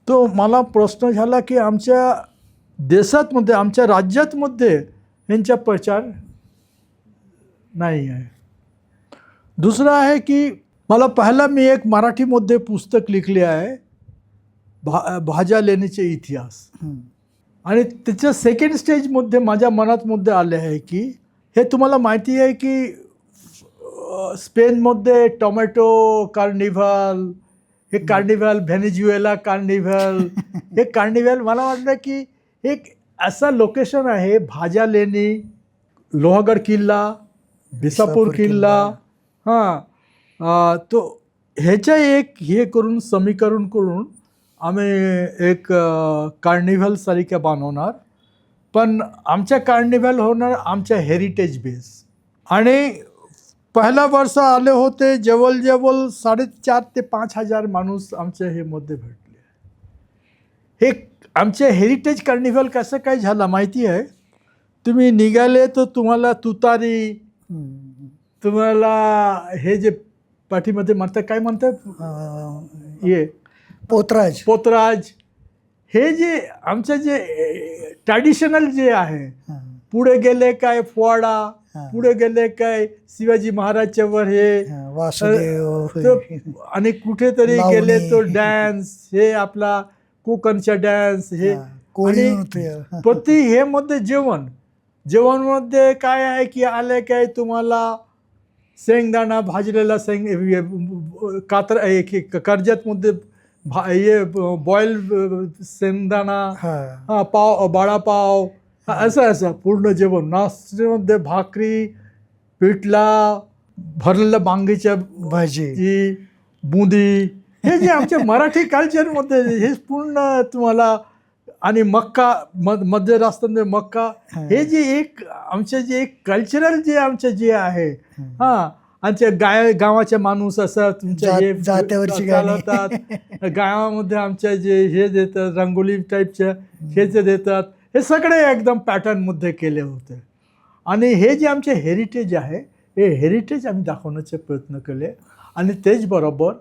तो मला प्रश्न झाला की आमच्या देशातमध्ये, आमच्या राज्यातमध्ये यांचा प्रचार नाही आहे. दुसरं आहे की मला पहिला मी एक मराठीमध्ये पुस्तक लिखले आहे, भाज्या लेणीचे इतिहास. आणि त्याच्या सेकंड स्टेजमध्ये माझ्या मनातमध्ये आले आहे की हे तुम्हाला माहिती आहे की स्पेनमध्ये टोमॅटो कार्निव्हल, हे कार्निव्हल, व्हेनेझुएला कार्निव्हल, हे कार्निव्हल मला वाटलं की एक असं लोकेशन आहे, भाज्या लेणी, लोहगड किल्ला, बिसापूर किल्ला, हां, तो ह्याच्या एक हे करून समीकरण करून आम्ही एक कार्निव्हल सारख्या बनवणार. पण आमच्या कार्निव्हल होणार आमच्या हेरिटेज बेस. आणि पहिल्या वर्ष आले होते जवळजवळ 4,500 ते 5,000 माणूस आमच्या हे मध्ये भेटले. हे आमचे हेरिटेज कार्निव्हल कसं काय झालं माहिती आहे? तुम्ही निघाले तर तुम्हाला तुतारी, तुम्हाला हे जे पाठीमध्ये म्हणतात काय म्हणतात, हे पोतराज, हे जे आमचं जे ट्रॅडिशनल जे आहे. पुढे गेले काय फोडा, पुढे गेले काय शिवाजी महाराजच्या वर हे आणि कुठेतरी गेले तो डॅन्स, हे आपला कोकणचा डॅन्स, हे प्रति हे मध्ये जेवणमध्ये काय आहे की आले काय तुम्हाला शेंगदाणा भाजलेला, कर्जतमध्ये हे बॉईल शेंगदाणा, पाव, वडापाव, असं पूर्ण जेवण. नाश्त्यामध्ये भाकरी, पिठला, भरलेलं वांगीच्या भाजी, बुंदी, हे जे आमच्या मराठी कल्चरमध्ये हे पूर्ण तुम्हाला. आणि मक्का, मध्य राष्ट्रामध्ये मक्का, हे जे एक आमचे जे एक कल्चरल जे आमचे जे आहे. हां, आमच्या गावाचे माणूस असं तुमच्या हे चालवतात, गावामध्ये आमच्या जे हे देतात रंगोली टाईपच्या हे जे देतात, हे सगळे एकदम पॅटर्नमध्ये केले होते. आणि हे जे आमचे हेरिटेज आहे, हे हेरिटेज आम्ही दाखवण्याचे प्रयत्न केले. आणि त्याचबरोबर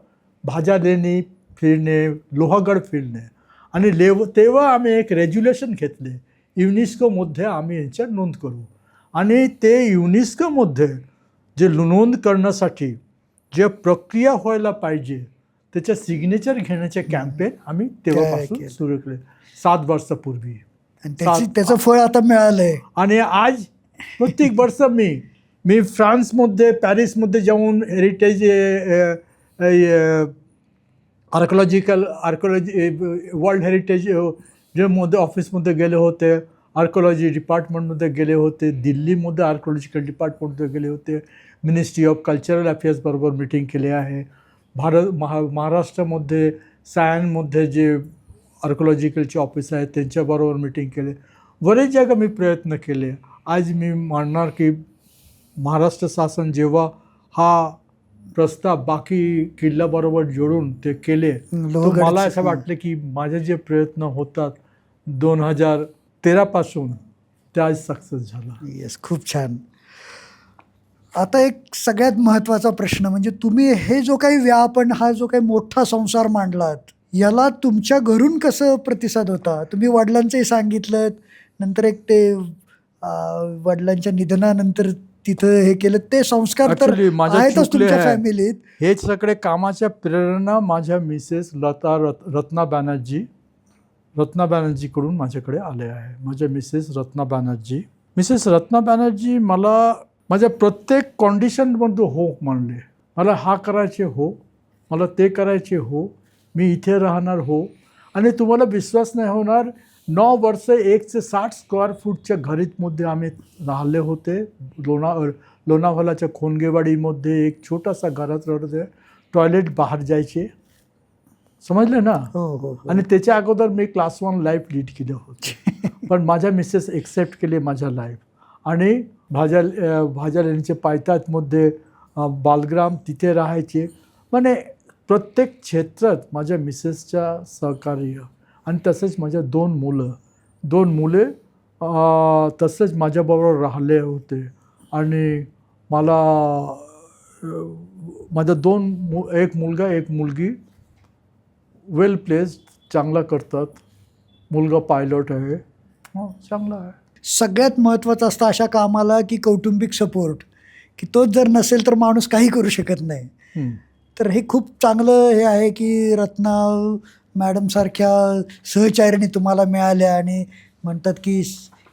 भाज्या लेणी फिरणे, लोहगड फिरणे. आणि तेव्हा आम्ही एक रेज्युलेशन घेतले, युनेस्कोमध्ये आम्ही यांच्या नोंद करू. आणि ते युनेस्कोमध्ये जे नोंद करण्यासाठी जे प्रक्रिया व्हायला पाहिजे त्याच्या सिग्नेचर घेण्याचे कॅम्पेन आम्ही तेव्हापासून सुरू केले 7 वर्षापूर्वी. त्याचं फळ आता मिळालंय. आणि आज प्रत्येक वर्ष मी फ्रान्समध्ये, पॅरिसमध्ये जाऊन हेरिटेज आर्कोलॉजी वर्ल्ड हेरिटेज जे मध्ये ऑफिसमध्ये गेले होते, आर्कोलॉजी डिपार्टमेंटमध्ये गेले होते, दिल्लीमध्ये आर्कोलॉजिकल डिपार्टमेंटमध्ये गेले होते, मिनिस्ट्री ऑफ कल्चरल अफेअर्सबरोबर मीटिंग केले आहे. महाराष्ट्रामध्ये सायनमध्ये जे आर्कोलॉजिकलचे ऑफिस आहेत त्यांच्याबरोबर मीटिंग केले. बरेच जागा मी प्रयत्न केले. आज मी म्हणणार की महाराष्ट्र शासन जेव्हा हा प्रस्ताव बाकी किल्ल्याबरोबर जोडून ते केले, तर मला असं वाटलं की माझे जे प्रयत्न होतात 2013 पासून ते आज सक्सेस झाला. येस, खूप छान. आता एक सगळ्यात महत्त्वाचा प्रश्न म्हणजे तुम्ही हे जो काही व्यापण, हा जो काही मोठा संसार मांडलात, याला तुमच्या घरून कसं प्रतिसाद होता? तुम्ही वडिलांचंही सांगितलं, नंतर एक ते वडिलांच्या निधनानंतर तिथं हे केलं, ते संस्कार तर आहेतच तुमच्या फॅमिलीत. हे सगळे कामाच्या प्रेरणा माझ्या मिसेस रत्ना बॅनर्जीकडून माझ्याकडे आले आहे. माझ्या मिसेस रत्ना बॅनर्जी मला माझ्या प्रत्येक कंडिशनमध्ये हो म्हणले. मला हा करायचे हो, मला ते करायचे हो, मी इथे राहणार हो. आणि तुम्हाला विश्वास नाही होणार, 9 वर्ष 160 स्क्वेअर फूटच्या घरीमध्ये आम्ही राहिले होते. लोणावळ्याच्या खोनगेवाडीमध्ये एक छोटासा घरात राहते. टॉयलेट बाहेर जायचे, समजले ना. आणि त्याच्या अगोदर मी क्लास 1 लाईफ लीड केले होते. पण माझ्या मिसेस एक्सेप्ट केले माझ्या लाईफ. आणि भाज्या लेणीचे पायथ्यामध्ये बालग्राम तिथे राहायचे. म्हणजे प्रत्येक क्षेत्रात माझ्या मिसेसच्या सहकार्य. आणि तसेच माझ्या 2 मुले तसेच माझ्याबरोबर राहिले होते. आणि मला माझ्या एक मुलगा एक मुलगी वेल प्लेस्ड चांगला करतात. मुलगा पायलट आहे. चांगला आहे. सगळ्यात महत्त्वाचं असतं अशा कामाला की कौटुंबिक सपोर्ट, की तोच जर नसेल तर माणूस काही करू शकत नाही. तर हे खूप चांगलं हे आहे की रत्ना मॅडमसारख्या सहचारिणी तुम्हाला मिळाल्या आणि म्हणतात की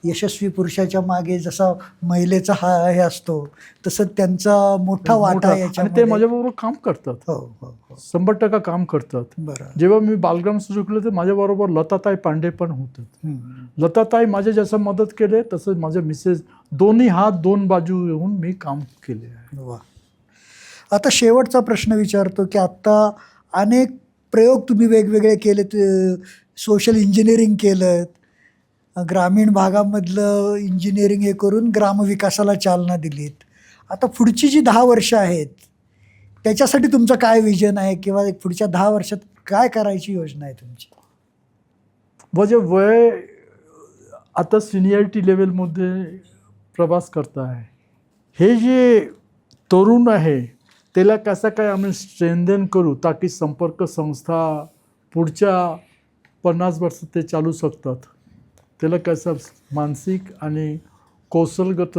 यशस्वी पुरुषाच्या मागे जसा महिलेचा हे असतो तसं त्यांचा मोठा वाटा आणि ते याच्यामध्ये. माझ्याबरोबर काम करतात. हो हो हो 100% काम करतात. बरं. जेव्हा मी बालग्राम सुरू केलं तर माझ्याबरोबर लताताई पांडे पण होतात. लताताई माझे जसं मदत केले तसं माझ्या मिसेस दोन्ही हात दोन बाजू येऊन मी काम केले आहे. वा. आता शेवटचा प्रश्न विचारतो की आत्ता अनेक प्रयोग तुम्ही वेगवेगळे केलेत. सोशल इंजिनिअरिंग केलं, ग्रामीण भागामधलं इंजिनिअरिंग हे करून ग्रामविकासाला चालना दिलीत. आता पुढची जी 10 वर्ष आहेत त्याच्यासाठी तुमचं काय विजन आहे किंवा पुढच्या 10 वर्षात काय करायची योजना आहे तुमची? म्हणजे वय आता सिनियरिटी लेवलमध्ये प्रवास करता आहे. हे जे तरुण आहे त्याला कसं काय आम्ही स्ट्रेंथन करू ताकी संपर्क संस्था पुढच्या 50 वर्षात ते चालू शकतात. त्याला कसं मानसिक आणि कौशलगत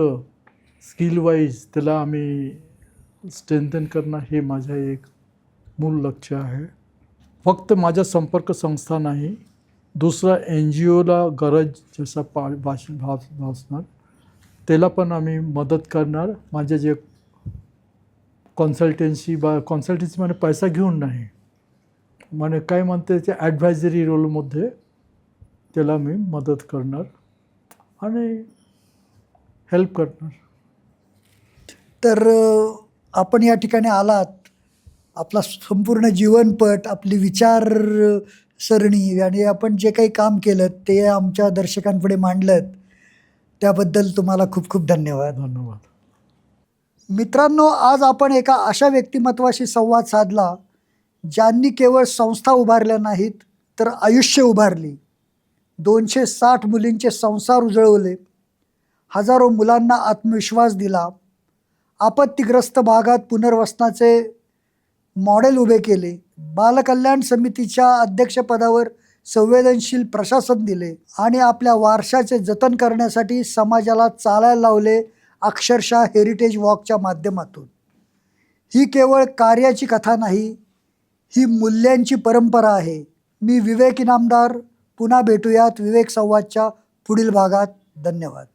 स्किल वाईज त्याला आम्ही स्ट्रेंथन करणं हे माझं एक मूल लक्ष्य आहे. फक्त माझ्या संपर्क संस्था नाही, दुसरा NGOला गरज जसा भासणार त्याला पण आम्ही मदत करणार. माझे जे कॉन्सल्टन्सी म्हणजे पैसा घेऊन नाही, म्हणजे काय म्हणते ते ॲडव्हायझरी रोलमध्ये त्याला मी मदत करणार आणि हेल्प करणार. तर आपण या ठिकाणी आलात, आपला संपूर्ण जीवनपट, आपली विचारसरणी आणि आपण जे काही काम केलं ते आमच्या दर्शकांपुढे मांडलं, त्याबद्दल तुम्हाला खूप खूप धन्यवाद. धन्यवाद. मित्रांनो, आज आपण एका अशा व्यक्तिमत्वाशी संवाद साधला ज्यांनी केवळ संस्था उभारल्या नाहीत तर आयुष्य उभारली. 260 मुलींचे संसार उजळवले, हजारो मुलांना आत्मविश्वास दिला, आपत्तीग्रस्त भागात पुनर्वसनाचे मॉडेल उभे केले, बालकल्याण समितीच्या अध्यक्षपदावर संवेदनशील प्रशासन दिले आणि आपल्या वारशाचे जतन करण्यासाठी समाजाला चालायला लावले, अक्षरशः हेरिटेज वॉकच्या माध्यमातून. ही केवळ कार्याची कथा नाही, ही मूल्यांची परंपरा आहे. मी विवेक इनामदार. पुन्हा भेटूयात विवेक संवादच्या पुढील भागात. धन्यवाद.